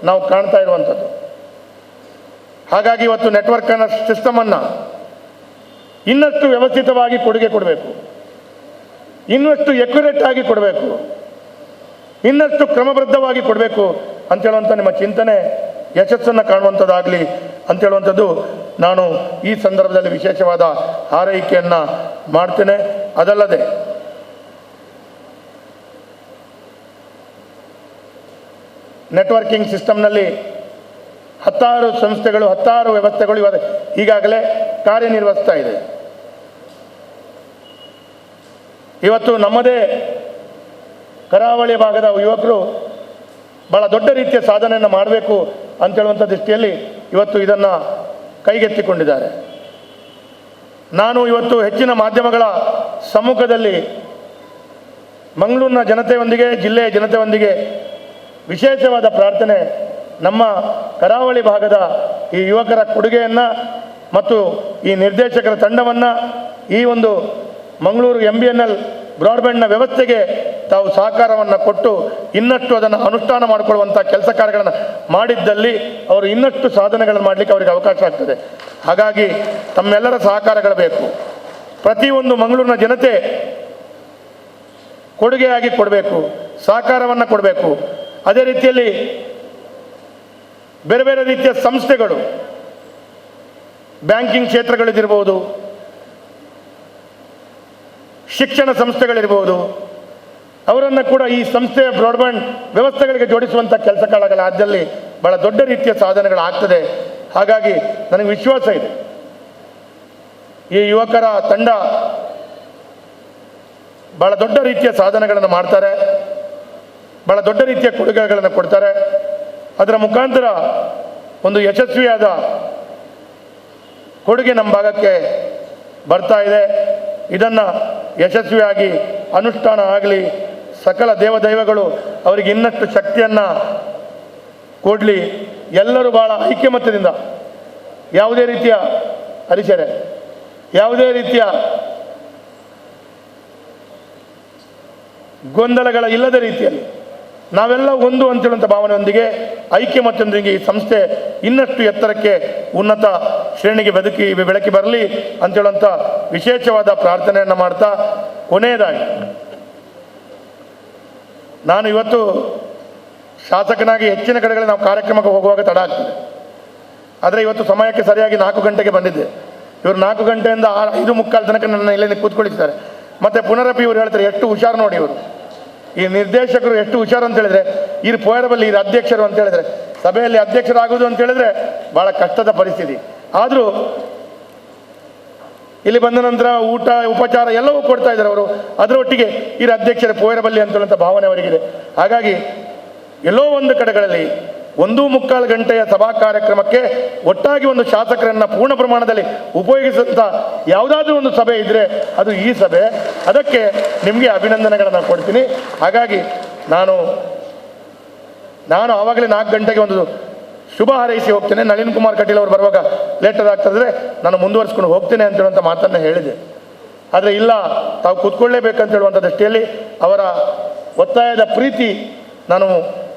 ನಾವು ಕಾಣ್ತಾ ಇರುವಂಥದ್ದು. ಹಾಗಾಗಿ ಇವತ್ತು ನೆಟ್ವರ್ಕನ್ನು ಸಿಸ್ಟಮನ್ನು ಇನ್ನಷ್ಟು ವ್ಯವಸ್ಥಿತವಾಗಿ ಕೊಡುಗೆ ಕೊಡಬೇಕು, ಇನ್ನಷ್ಟು ಎಕ್ಯುರೇಟ್ ಆಗಿ ಕೊಡಬೇಕು, ಇನ್ನಷ್ಟು ಕ್ರಮಬದ್ಧವಾಗಿ ಕೊಡಬೇಕು ಅಂತೇಳುವಂಥ ನಿಮ್ಮ ಚಿಂತನೆ ಯಶಸ್ಸನ್ನು ಕಾಣುವಂಥದ್ದಾಗಲಿ ಅಂತೇಳುವಂಥದ್ದು ನಾನು ಈ ಸಂದರ್ಭದಲ್ಲಿ ವಿಶೇಷವಾದ ಹಾರೈಕೆಯನ್ನು ಮಾಡ್ತೇನೆ. ಅದಲ್ಲದೆ ನೆಟ್ವರ್ಕಿಂಗ್ ಸಿಸ್ಟಮ್ನಲ್ಲಿ 10 ಸಂಸ್ಥೆಗಳು 10 ವ್ಯವಸ್ಥೆಗಳು ಈಗಾಗಲೇ ಕಾರ್ಯನಿರ್ವಹಿಸ್ತಾ ಇದೆ. ಇವತ್ತು ನಮ್ಮದೇ ಕರಾವಳಿ ಭಾಗದ ಯುವಕರು ಬಹಳ ದೊಡ್ಡ ರೀತಿಯ ಸಾಧನೆಯನ್ನು ಮಾಡಬೇಕು ಅಂತೇಳುವಂಥ ದೃಷ್ಟಿಯಲ್ಲಿ ಇವತ್ತು ಇದನ್ನು ಕೈಗೆತ್ತಿಕೊಂಡಿದ್ದಾರೆ. ನಾನು ಇವತ್ತು ಹೆಚ್ಚಿನ ಮಾಧ್ಯಮಗಳ ಸಮ್ಮುಖದಲ್ಲಿ ಮಂಗಳೂರಿನ ಜನತೆಯೊಂದಿಗೆ, ಜಿಲ್ಲೆಯ ಜನತೆಯೊಂದಿಗೆ ವಿಶೇಷವಾದ ಪ್ರಾರ್ಥನೆ, ನಮ್ಮ ಕರಾವಳಿ ಭಾಗದ ಈ ಯುವಕರ ಕೊಡುಗೆಯನ್ನು ಮತ್ತು ಈ ನಿರ್ದೇಶಕರ ತಂಡವನ್ನು ಈ ಒಂದು ಮಂಗಳೂರು MBNL ಬ್ರಾಡ್ಬ್ಯಾಂಡ್ನ ವ್ಯವಸ್ಥೆಗೆ ತಾವು ಸಹಕಾರವನ್ನು ಕೊಟ್ಟು ಇನ್ನಷ್ಟು ಅದನ್ನು ಅನುಷ್ಠಾನ ಮಾಡಿಕೊಳ್ಳುವಂಥ ಕೆಲಸ ಕಾರ್ಯಗಳನ್ನು ಮಾಡಿದ್ದಲ್ಲಿ ಅವರು ಇನ್ನಷ್ಟು ಸಾಧನೆಗಳನ್ನು ಮಾಡಲಿಕ್ಕೆ ಅವರಿಗೆ ಅವಕಾಶ ಆಗ್ತದೆ. ಹಾಗಾಗಿ ತಮ್ಮೆಲ್ಲರ ಸಹಕಾರಗಳು ಬೇಕು. ಪ್ರತಿಯೊಂದು ಮಂಗಳೂರಿನ ಜನತೆ ಕೊಡುಗೆಯಾಗಿ ಕೊಡಬೇಕು, ಸಹಕಾರವನ್ನು ಕೊಡಬೇಕು. ಅದೇ ರೀತಿಯಲ್ಲಿ ಬೇರೆ ಬೇರೆ ರೀತಿಯ ಸಂಸ್ಥೆಗಳು, ಬ್ಯಾಂಕಿಂಗ್ ಕ್ಷೇತ್ರಗಳಿರ್ಬೋದು, ಶಿಕ್ಷಣ ಸಂಸ್ಥೆಗಳಿರ್ಬೋದು, ಅವರನ್ನು ಕೂಡ ಈ ಸಂಸ್ಥೆಯ ಬ್ರಾಡ್ಬ್ಯಾಂಡ್ ವ್ಯವಸ್ಥೆಗಳಿಗೆ ಜೋಡಿಸುವಂಥ ಕೆಲಸ ಕಾರ್ಯಗಳಾದಲ್ಲಿ ಬಹಳ ದೊಡ್ಡ ರೀತಿಯ ಸಾಧನೆಗಳಾಗ್ತದೆ. ಹಾಗಾಗಿ ನನಗೆ ವಿಶ್ವಾಸ ಇದೆ, ಈ ಯುವಕರ ತಂಡ ಬಹಳ ದೊಡ್ಡ ರೀತಿಯ ಸಾಧನೆಗಳನ್ನು ಮಾಡ್ತಾರೆ, ಬಹಳ ದೊಡ್ಡ ರೀತಿಯ ಕೊಡುಗೆಗಳನ್ನು ಕೊಡ್ತಾರೆ. ಅದರ ಮುಖಾಂತರ ಒಂದು ಯಶಸ್ವಿಯಾದ ಕೊಡುಗೆ ನಮ್ಮ ಭಾಗಕ್ಕೆ ಬರ್ತಾ ಇದೆ. ಇದನ್ನು ಯಶಸ್ವಿಯಾಗಿ ಅನುಷ್ಠಾನ ಆಗಲಿ, ಸಕಲ ದೇವದೈವಗಳು ಅವರಿಗೆ ಇನ್ನಷ್ಟು ಶಕ್ತಿಯನ್ನು ಕೊಡಲಿ. ಎಲ್ಲರೂ ಭಾಳ ಐಕ್ಯಮತ್ಯದಿಂದ ಯಾವುದೇ ರೀತಿಯ ಅರಿಶರೆ, ಯಾವುದೇ ರೀತಿಯ ಗೊಂದಲಗಳ ಇಲ್ಲದ ರೀತಿಯಲ್ಲಿ ನಾವೆಲ್ಲ ಒಂದು ಅಂತೇಳುವಂಥ ಭಾವನೆಯೊಂದಿಗೆ ಐಕ್ಯಮತ್ಯದೊಂದಿಗೆ ಈ ಸಂಸ್ಥೆ ಇನ್ನಷ್ಟು ಎತ್ತರಕ್ಕೆ ಉನ್ನತ ಶ್ರೇಣಿಗೆ ಬೆಳಕಿ ಬರಲಿ ಅಂತೇಳುವಂಥ ವಿಶೇಷವಾದ ಪ್ರಾರ್ಥನೆಯನ್ನು ಮಾಡ್ತಾ, ಕೊನೆಯದಾಗಿ ನಾನು ಇವತ್ತು ಶಾಸಕನಾಗಿ ಹೆಚ್ಚಿನ ಕಡೆಗಳಲ್ಲಿ ನಾವು ಕಾರ್ಯಕ್ರಮಕ್ಕೆ ಹೋಗುವಾಗ ತಡ ಆಗ್ತದೆ. ಆದರೆ ಇವತ್ತು ಸಮಯಕ್ಕೆ ಸರಿಯಾಗಿ 4 ಗಂಟೆಗೆ ಬಂದಿದ್ದೆ. ಇವರು 4 ಗಂಟೆಯಿಂದ 5:45 ತನಕ ನನ್ನ ಇಲ್ಲೇ ಕೂತ್ಕೊಳಿಸ್ತಾರೆ. ಮತ್ತು ಪುನರಪಿ ಇವರು ಹೇಳ್ತಾರೆ, ಎಷ್ಟು ಹುಷಾರು ನೋಡಿ ಇವರು, ಈ ನಿರ್ದೇಶಕರು ಎಷ್ಟು ಹುಷಾರು ಅಂತ ಹೇಳಿದ್ರೆ, ಇವ್ರು ಪೋಯರಬಲ್ಲಿ ಇವ್ರು ಅಧ್ಯಕ್ಷರು ಅಂತ ಹೇಳಿದ್ರೆ, ಸಭೆಯಲ್ಲಿ ಅಧ್ಯಕ್ಷರಾಗುವುದು ಅಂತ ಹೇಳಿದ್ರೆ ಭಾಳ ಕಷ್ಟದ ಪರಿಸ್ಥಿತಿ. ಆದರೂ ಇಲ್ಲಿ ಬಂದ ನಂತರ ಊಟ ಉಪಚಾರ ಎಲ್ಲವೂ ಕೊಡ್ತಾ ಇದ್ದಾರೆ ಅವರು. ಅದರೊಟ್ಟಿಗೆ ಇವ್ರ ಅಧ್ಯಕ್ಷರ ಪೋಯರಬಲ್ಲಿ ಅಂತೇಳುವಂಥ ಭಾವನೆ ಅವರಿಗಿದೆ. ಹಾಗಾಗಿ ಎಲ್ಲೋ ಒಂದು ಕಡೆಗಳಲ್ಲಿ 1:45 ಗಂಟೆಯ ಸಭಾ ಕಾರ್ಯಕ್ರಮಕ್ಕೆ ಒಟ್ಟಾಗಿ ಒಂದು ಶಾಸಕರನ್ನು ಪೂರ್ಣ ಪ್ರಮಾಣದಲ್ಲಿ ಉಪಯೋಗಿಸುವಂಥ ಯಾವುದಾದ್ರೂ ಒಂದು ಸಭೆ ಇದ್ದರೆ ಅದು ಈ ಸಭೆ. ಅದಕ್ಕೆ ನಿಮಗೆ ಅಭಿನಂದನೆಗಳನ್ನು ಕೊಡ್ತೀನಿ. ಹಾಗಾಗಿ ನಾನು ಆವಾಗಲೇ 4 ಗಂಟೆಗೆ ಒಂದು ಶುಭ ಹಾರೈಸಿ ಹೋಗ್ತೇನೆ. ನಳಿನ್ ಕುಮಾರ್ ಕಟೀಲ್ ಅವರು ಬರುವಾಗ ಲೇಟರ್ ಆಗ್ತದ್ರೆ ನಾನು ಮುಂದುವರಿಸ್ಕೊಂಡು ಹೋಗ್ತೇನೆ ಅಂತ ಹೇಳುವಂಥ ಮಾತನ್ನು ಹೇಳಿದೆ. ಆದರೆ ಇಲ್ಲ, ತಾವು ಕೂತ್ಕೊಳ್ಳೇಬೇಕಂತ ಹೇಳುವಂಥ ದೃಷ್ಟಿಯಲ್ಲಿ ಅವರ ಒತ್ತಾಯದ ಪ್ರೀತಿ ನಾನು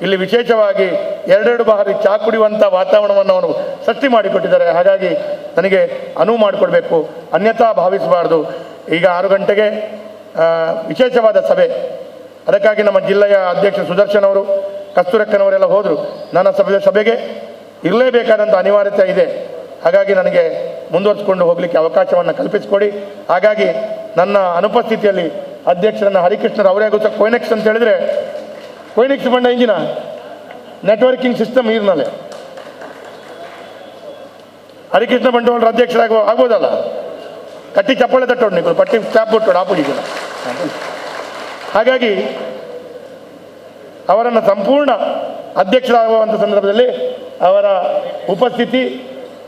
ಇಲ್ಲಿ ವಿಶೇಷವಾಗಿ 2 ಬಾರಿ ಚಾ ಕುಡಿಯುವಂಥ ವಾತಾವರಣವನ್ನು ಅವರು ಸೃಷ್ಟಿ ಮಾಡಿಕೊಟ್ಟಿದ್ದಾರೆ. ಹಾಗಾಗಿ ನನಗೆ ಅನುವು ಮಾಡಿಕೊಡ್ಬೇಕು, ಅನ್ಯಥಾ ಭಾವಿಸಬಾರ್ದು. ಈಗ 6 ಗಂಟೆಗೆ ವಿಶೇಷವಾದ ಸಭೆ, ಅದಕ್ಕಾಗಿ ನಮ್ಮ ಜಿಲ್ಲೆಯ ಅಧ್ಯಕ್ಷ ಸುದರ್ಶನ್ ಅವರು, ಕಸ್ತೂರಕ್ಕನವರೆಲ್ಲ ಹೋದರು. ನನ್ನ ಸಭೆಗೆ ಇರಲೇಬೇಕಾದಂಥ ಅನಿವಾರ್ಯತೆ ಇದೆ. ಹಾಗಾಗಿ ನನಗೆ ಮುಂದುವರಿಸಿಕೊಂಡು ಹೋಗಲಿಕ್ಕೆ ಅವಕಾಶವನ್ನು ಕಲ್ಪಿಸಿಕೊಡಿ. ಹಾಗಾಗಿ ನನ್ನ ಅನುಪಸ್ಥಿತಿಯಲ್ಲಿ ಅಧ್ಯಕ್ಷರನ್ನು ಹರಿಕೃಷ್ಣರು ಅವರೇ ಸಹ ಕೊಯ್ನೆಕ್ಸ್ ಅಂತ ಹೇಳಿದರೆ, ಕೊಯ್ನೆಕ್ಸ್ ಬಂಡ ಇಂಜಿನ ನೆಟ್ವರ್ಕಿಂಗ್ ಸಿಸ್ಟಮ್ ಈರ್ನಲ್ಲೇ ಹರಿಕೃಷ್ಣ ಬಂಡವಾಳರ ಆಗ್ಬೋದಲ್ಲ. ಕಟ್ಟಿ ಚಪ್ಪಾಳೆ ತಟ್ಟೋಡು ನೀವು, ಪಟ್ಟಿ ಚಾಪ್ ಬಿಟ್ಟೋಡು ಆಪುಡಿಗೆಲ್ಲ. ಹಾಗಾಗಿ ಅವರನ್ನು ಸಂಪೂರ್ಣ ಅಧ್ಯಕ್ಷರಾಗುವಂಥ ಸಂದರ್ಭದಲ್ಲಿ ಅವರ ಉಪಸ್ಥಿತಿ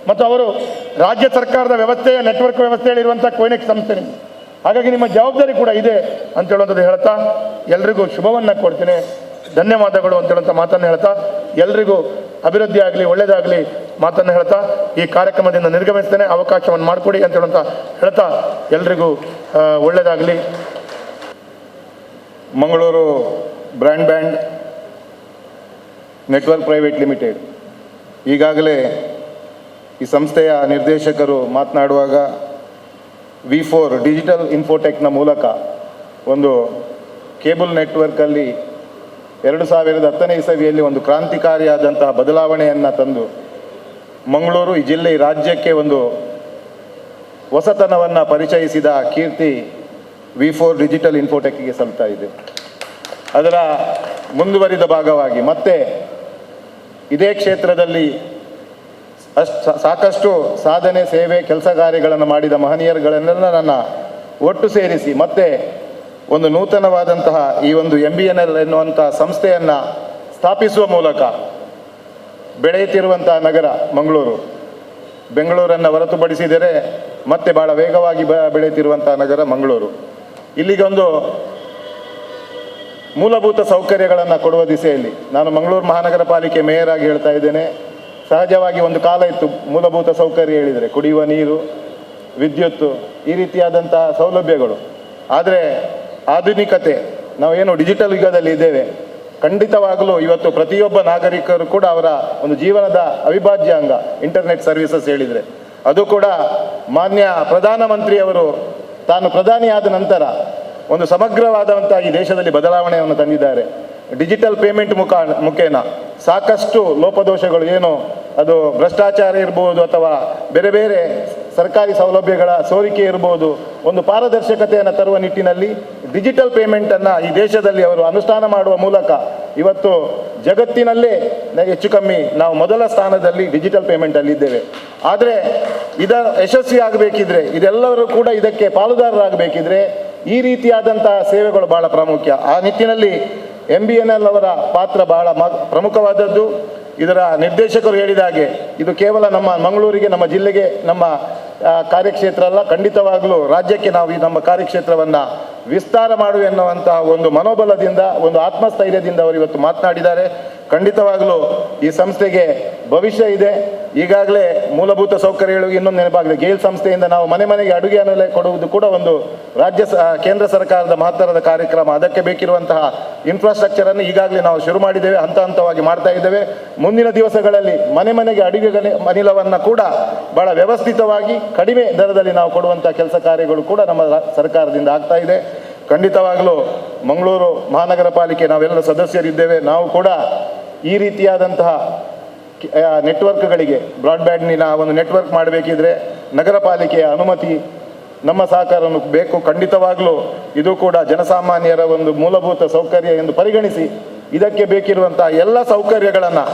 ಮತ್ತು ಅವರು ರಾಜ್ಯ ಸರ್ಕಾರದ ವ್ಯವಸ್ಥೆಯ ನೆಟ್ವರ್ಕ್ ವ್ಯವಸ್ಥೆಯಲ್ಲಿರುವಂಥ ಕೊಯ್ನೆಕ್ಸ್ ಸಂಸ್ಥೆ. ಹಾಗಾಗಿ ನಿಮ್ಮ ಜವಾಬ್ದಾರಿ ಕೂಡ ಇದೆ ಅಂತ ಹೇಳುವಂಥದ್ದು ಹೇಳ್ತಾ ಎಲ್ರಿಗೂ ಶುಭವನ್ನು ಕೊಡ್ತೀನಿ. ಧನ್ಯವಾದಗಳು ಅಂತ ಹೇಳುವಂಥ ಮಾತನ್ನು ಹೇಳ್ತಾ, ಎಲ್ರಿಗೂ ಅಭಿವೃದ್ಧಿ ಆಗಲಿ, ಒಳ್ಳೆಯದಾಗಲಿ ಮಾತನ್ನು ಹೇಳ್ತಾ ಈ ಕಾರ್ಯಕ್ರಮದಿಂದ ನಿರ್ಗಮಿಸ್ತೇನೆ. ಅವಕಾಶವನ್ನು ಮಾಡಿಕೊಡಿ ಅಂತ ಹೇಳುವಂಥ ಹೇಳ್ತಾ ಎಲ್ರಿಗೂ ಒಳ್ಳೆಯದಾಗಲಿ. Mangaluru broadband network private limited ಈಗಾಗಲೇ ಈ ಸಂಸ್ಥೆಯ ನಿರ್ದೇಶಕರು ಮಾತನಾಡುವಾಗ V4 ಡಿಜಿಟಲ್ ಇನ್ಫೋಟೆಕ್ನ ಮೂಲಕ ಒಂದು ಕೇಬಲ್ ನೆಟ್ವರ್ಕಲ್ಲಿ 2010ನೇ ಇಸವಿಯಲ್ಲಿ ಒಂದು ಕ್ರಾಂತಿಕಾರಿಯಾದಂತಹ ಬದಲಾವಣೆಯನ್ನು ತಂದು ಮಂಗಳೂರು ಈ ಜಿಲ್ಲೆ ಈ ರಾಜ್ಯಕ್ಕೆ ಒಂದು ಹೊಸತನವನ್ನು ಪರಿಚಯಿಸಿದ ಕೀರ್ತಿ V4 ಡಿಜಿಟಲ್ ಇನ್ಫೋಟೆಕ್ಗೆ ಸಲ್ತಾ ಇದೆ. ಅದರ ಮುಂದುವರಿದ ಭಾಗವಾಗಿ ಮತ್ತೆ ಇದೇ ಕ್ಷೇತ್ರದಲ್ಲಿ ಸಾಕಷ್ಟು ಸಾಧನೆ, ಸೇವೆ, ಕೆಲಸ ಕಾರ್ಯಗಳನ್ನು ಮಾಡಿದ ಮಹನೀಯರುಗಳನ್ನೆಲ್ಲ ನನ್ನ ಒಟ್ಟು ಸೇರಿಸಿ ಮತ್ತೆ ಒಂದು ನೂತನವಾದಂತಹ ಈ ಒಂದು MBNL ಎನ್ನುವಂಥ ಸಂಸ್ಥೆಯನ್ನು ಸ್ಥಾಪಿಸುವ ಮೂಲಕ ಬೆಳೆಯುತ್ತಿರುವಂತಹ ನಗರ ಮಂಗಳೂರು. ಬೆಂಗಳೂರನ್ನು ಹೊರತುಪಡಿಸಿದರೆ ಮತ್ತೆ ಭಾಳ ವೇಗವಾಗಿ ಬೆಳೆಯುತ್ತಿರುವಂತಹ ನಗರ ಮಂಗಳೂರು. ಇಲ್ಲಿಗೊಂದು ಮೂಲಭೂತ ಸೌಕರ್ಯಗಳನ್ನು ಕೊಡುವ ದಿಸೆಯಲ್ಲಿ ನಾನು ಮಂಗಳೂರು ಮಹಾನಗರ ಪಾಲಿಕೆ ಮೇಯರ್ ಆಗಿ ಹೇಳ್ತಾ ಇದ್ದೇನೆ. ಸಹಜವಾಗಿ ಒಂದು ಕಾಲ ಇತ್ತು ಮೂಲಭೂತ ಸೌಕರ್ಯ ಹೇಳಿದರೆ ಕುಡಿಯುವ ನೀರು, ವಿದ್ಯುತ್ತು, ಈ ರೀತಿಯಾದಂಥ ಸೌಲಭ್ಯಗಳು. ಆದರೆ ಆಧುನಿಕತೆ, ನಾವೇನು ಡಿಜಿಟಲ್ ಯುಗದಲ್ಲಿ ಇದ್ದೇವೆ, ಖಂಡಿತವಾಗಲೂ ಇವತ್ತು ಪ್ರತಿಯೊಬ್ಬ ನಾಗರಿಕರು ಕೂಡ ಅವರ ಒಂದು ಜೀವನದ ಅವಿಭಾಜ್ಯ ಅಂಗ ಇಂಟರ್ನೆಟ್ ಸರ್ವಿಸಸ್ ಹೇಳಿದರೆ. ಅದು ಕೂಡ ಮಾನ್ಯ ಪ್ರಧಾನಮಂತ್ರಿಯವರು ತಾನು ಪ್ರಧಾನಿಯಾದ ನಂತರ ಒಂದು ಸಮಗ್ರವಾದಂಥ ಈ ದೇಶದಲ್ಲಿ ಬದಲಾವಣೆಯನ್ನು ತಂದಿದ್ದಾರೆ. ಡಿಜಿಟಲ್ ಪೇಮೆಂಟ್ ಮುಖೇನ ಸಾಕಷ್ಟು ಲೋಪದೋಷಗಳು, ಏನು ಅದು ಭ್ರಷ್ಟಾಚಾರ ಇರ್ಬೋದು ಅಥವಾ ಬೇರೆ ಬೇರೆ ಸರ್ಕಾರಿ ಸೌಲಭ್ಯಗಳ ಸೋರಿಕೆ ಇರ್ಬೋದು, ಒಂದು ಪಾರದರ್ಶಕತೆಯನ್ನು ತರುವ ನಿಟ್ಟಿನಲ್ಲಿ ಡಿಜಿಟಲ್ ಪೇಮೆಂಟನ್ನು ಈ ದೇಶದಲ್ಲಿ ಅವರು ಅನುಷ್ಠಾನ ಮಾಡುವ ಮೂಲಕ ಇವತ್ತು ಜಗತ್ತಿನಲ್ಲೇ ಹೆಚ್ಚು ಕಮ್ಮಿ ನಾವು ಮೊದಲ ಸ್ಥಾನದಲ್ಲಿ ಡಿಜಿಟಲ್ ಪೇಮೆಂಟಲ್ಲಿದ್ದೇವೆ. ಆದರೆ ಯಶಸ್ವಿ ಆಗಬೇಕಿದ್ರೆ, ಇದೆಲ್ಲರೂ ಕೂಡ ಇದಕ್ಕೆ ಪಾಲುದಾರರಾಗಬೇಕಿದ್ರೆ ಈ ರೀತಿಯಾದಂತಹ ಸೇವೆಗಳು ಬಹಳ ಪ್ರಾಮುಖ್ಯ. ಆ ನಿಟ್ಟಿನಲ್ಲಿ MBNL ಅವರ ಪಾತ್ರ ಬಹಳ ಪ್ರಮುಖವಾದದ್ದು. ಇದರ ನಿರ್ದೇಶಕರು ಹೇಳಿದ ಹಾಗೆ ಇದು ಕೇವಲ ನಮ್ಮ ಮಂಗಳೂರಿಗೆ, ನಮ್ಮ ಜಿಲ್ಲೆಗೆ, ನಮ್ಮ ಕಾರ್ಯಕ್ಷೇತ್ರ ಅಲ್ಲ, ಖಂಡಿತವಾಗಲೂ ರಾಜ್ಯಕ್ಕೆ ನಾವು ಈ ನಮ್ಮ ಕಾರ್ಯಕ್ಷೇತ್ರವನ್ನು ವಿಸ್ತಾರ ಮಾಡುವೆ ಎನ್ನುವಂತಹ ಒಂದು ಮನೋಬಲದಿಂದ, ಒಂದು ಆತ್ಮಸ್ಥೈರ್ಯದಿಂದ ಅವರು ಇವತ್ತು ಮಾತನಾಡಿದ್ದಾರೆ. ಖಂಡಿತವಾಗಲೂ ಈ ಸಂಸ್ಥೆಗೆ ಭವಿಷ್ಯ ಇದೆ. ಈಗಾಗಲೇ ಮೂಲಭೂತ ಸೌಕರ್ಯಗಳು ಇನ್ನೊಂದು ನೆನಪಾಗಿದೆ. ಗೇಲ್ ಸಂಸ್ಥೆಯಿಂದ ನಾವು ಮನೆ ಮನೆಗೆ ಅಡುಗೆ ಅನಿಲ ಕೊಡುವುದು ಕೂಡ ಒಂದು ಕೇಂದ್ರ ಸರ್ಕಾರದ ಮಹತ್ತರದ ಕಾರ್ಯಕ್ರಮ. ಅದಕ್ಕೆ ಬೇಕಿರುವಂತಹ ಇನ್ಫ್ರಾಸ್ಟ್ರಕ್ಚರನ್ನು ಈಗಾಗಲೇ ನಾವು ಶುರು ಮಾಡಿದ್ದೇವೆ, ಹಂತ ಹಂತವಾಗಿ ಮಾಡ್ತಾ ಇದ್ದೇವೆ. ಮುಂದಿನ ದಿವಸಗಳಲ್ಲಿ ಮನೆ ಮನೆಗೆ ಅಡುಗೆ ಅನಿಲವನ್ನು ಕೂಡ ಬಹಳ ವ್ಯವಸ್ಥಿತವಾಗಿ ಕಡಿಮೆ ದರದಲ್ಲಿ ನಾವು ಕೊಡುವಂಥ ಕೆಲಸ ಕಾರ್ಯಗಳು ಕೂಡ ನಮ್ಮ ಸರ್ಕಾರದಿಂದ ಆಗ್ತಾ ಇದೆ. ಖಂಡಿತವಾಗಲೂ ಮಂಗಳೂರು ಮಹಾನಗರ ಪಾಲಿಕೆ ನಾವೆಲ್ಲ ಸದಸ್ಯರಿದ್ದೇವೆ. ನಾವು ಕೂಡ ಈ ರೀತಿಯಾದಂತಹ ನೆಟ್ವರ್ಕ್ಗಳಿಗೆ, ಬ್ರಾಡ್ಬ್ಯಾಂಡಿನ ಒಂದು ನೆಟ್ವರ್ಕ್ ಮಾಡಬೇಕಿದ್ರೆ ನಗರ ಪಾಲಿಕೆಯ ಅನುಮತಿ, ನಮ್ಮ ಸಹಕಾರವನ್ನು ಬೇಕು. ಖಂಡಿತವಾಗಲೂ ಇದು ಕೂಡ ಜನಸಾಮಾನ್ಯರ ಒಂದು ಮೂಲಭೂತ ಸೌಕರ್ಯ ಎಂದು ಪರಿಗಣಿಸಿ ಇದಕ್ಕೆ ಬೇಕಿರುವಂಥ ಎಲ್ಲ ಸೌಕರ್ಯಗಳನ್ನು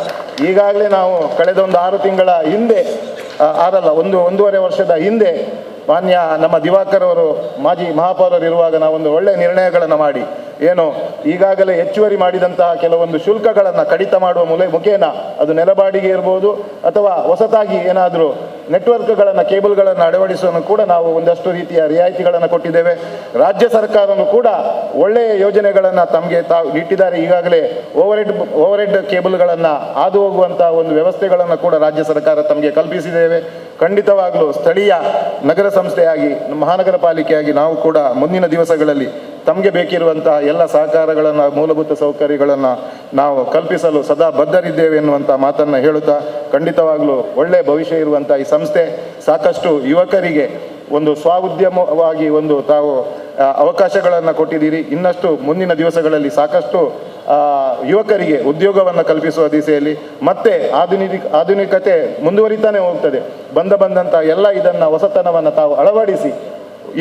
ಈಗಾಗಲೇ ನಾವು ಕಳೆದ ಒಂದು 6 ತಿಂಗಳ ಹಿಂದೆ, ಒಂದೂವರೆ ವರ್ಷದ ಹಿಂದೆ ಮಾನ್ಯ ನಮ್ಮ ದಿವಾಕರ್ ಅವರು ಮಾಜಿ ಮಹಾಪೌರರು ಇರುವಾಗ ನಾವೊಂದು ಒಳ್ಳೆಯ ನಿರ್ಣಯಗಳನ್ನು ಮಾಡಿ, ಏನು ಈಗಾಗಲೇ ಹೆಚ್ಚುವರಿ ಮಾಡಿದಂತಹ ಕೆಲವೊಂದು ಶುಲ್ಕಗಳನ್ನು ಕಡಿತ ಮಾಡುವ ಮುಖೇನ, ಅದು ನೆಲಬಾಡಿಗೆ ಇರ್ಬೋದು ಅಥವಾ ಹೊಸತಾಗಿ ಏನಾದರೂ ನೆಟ್ವರ್ಕ್ಗಳನ್ನು, ಕೇಬಲ್ಗಳನ್ನು ಅಳವಡಿಸುವನ್ನು ಕೂಡ ನಾವು ಒಂದಷ್ಟು ರೀತಿಯ ರಿಯಾಯಿತಿಗಳನ್ನು ಕೊಟ್ಟಿದ್ದೇವೆ. ರಾಜ್ಯ ಸರ್ಕಾರವೂ ಕೂಡ ಒಳ್ಳೆಯ ಯೋಜನೆಗಳನ್ನು ತಮಗೆ ಇಟ್ಟಿದ್ದಾರೆ. ಈಗಾಗಲೇ ಓವರ್ ಹೆಡ್ ಕೇಬಲ್ಗಳನ್ನು ಹಾದು ಹೋಗುವಂಥ ಒಂದು ವ್ಯವಸ್ಥೆಗಳನ್ನು ಕೂಡ ರಾಜ್ಯ ಸರ್ಕಾರ ತಮಗೆ ಕಲ್ಪಿಸಿದ್ದೇವೆ. ಖಂಡಿತವಾಗಲೂ ಸ್ಥಳೀಯ ನಗರ ಸಂಸ್ಥೆಯಾಗಿ, ಮಹಾನಗರ ಪಾಲಿಕೆಯಾಗಿ ನಾವು ಕೂಡ ಮುಂದಿನ ದಿವಸಗಳಲ್ಲಿ ತಮಗೆ ಬೇಕಿರುವಂತಹ ಎಲ್ಲ ಸಹಕಾರಗಳನ್ನು, ಮೂಲಭೂತ ಸೌಕರ್ಯಗಳನ್ನು ನಾವು ಕಲ್ಪಿಸಲು ಸದಾ ಬದ್ಧರಿದ್ದೇವೆ ಎನ್ನುವಂಥ ಮಾತನ್ನು ಹೇಳುತ್ತಾ, ಖಂಡಿತವಾಗಲೂ ಒಳ್ಳೆಯ ಭವಿಷ್ಯ ಇರುವಂಥ ಈ ಸಂಸ್ಥೆ ಸಾಕಷ್ಟು ಯುವಕರಿಗೆ ಒಂದು ಸ್ವಾಉದ್ಯಮವಾಗಿ ಒಂದು ತಾವು ಅವಕಾಶಗಳನ್ನು ಕೊಟ್ಟಿದ್ದೀರಿ. ಇನ್ನಷ್ಟು ಮುಂದಿನ ದಿವಸಗಳಲ್ಲಿ ಸಾಕಷ್ಟು ಯುವಕರಿಗೆ ಉದ್ಯೋಗವನ್ನು ಕಲ್ಪಿಸುವ ದಿಸೆಯಲ್ಲಿ ಮತ್ತೆ ಆಧುನಿಕತೆ ಮುಂದುವರಿತಾನೆ ಹೋಗ್ತದೆ. ಬಂದಂಥ ಎಲ್ಲ ಇದನ್ನು ಹೊಸತನವನ್ನು ತಾವು ಅಳವಡಿಸಿ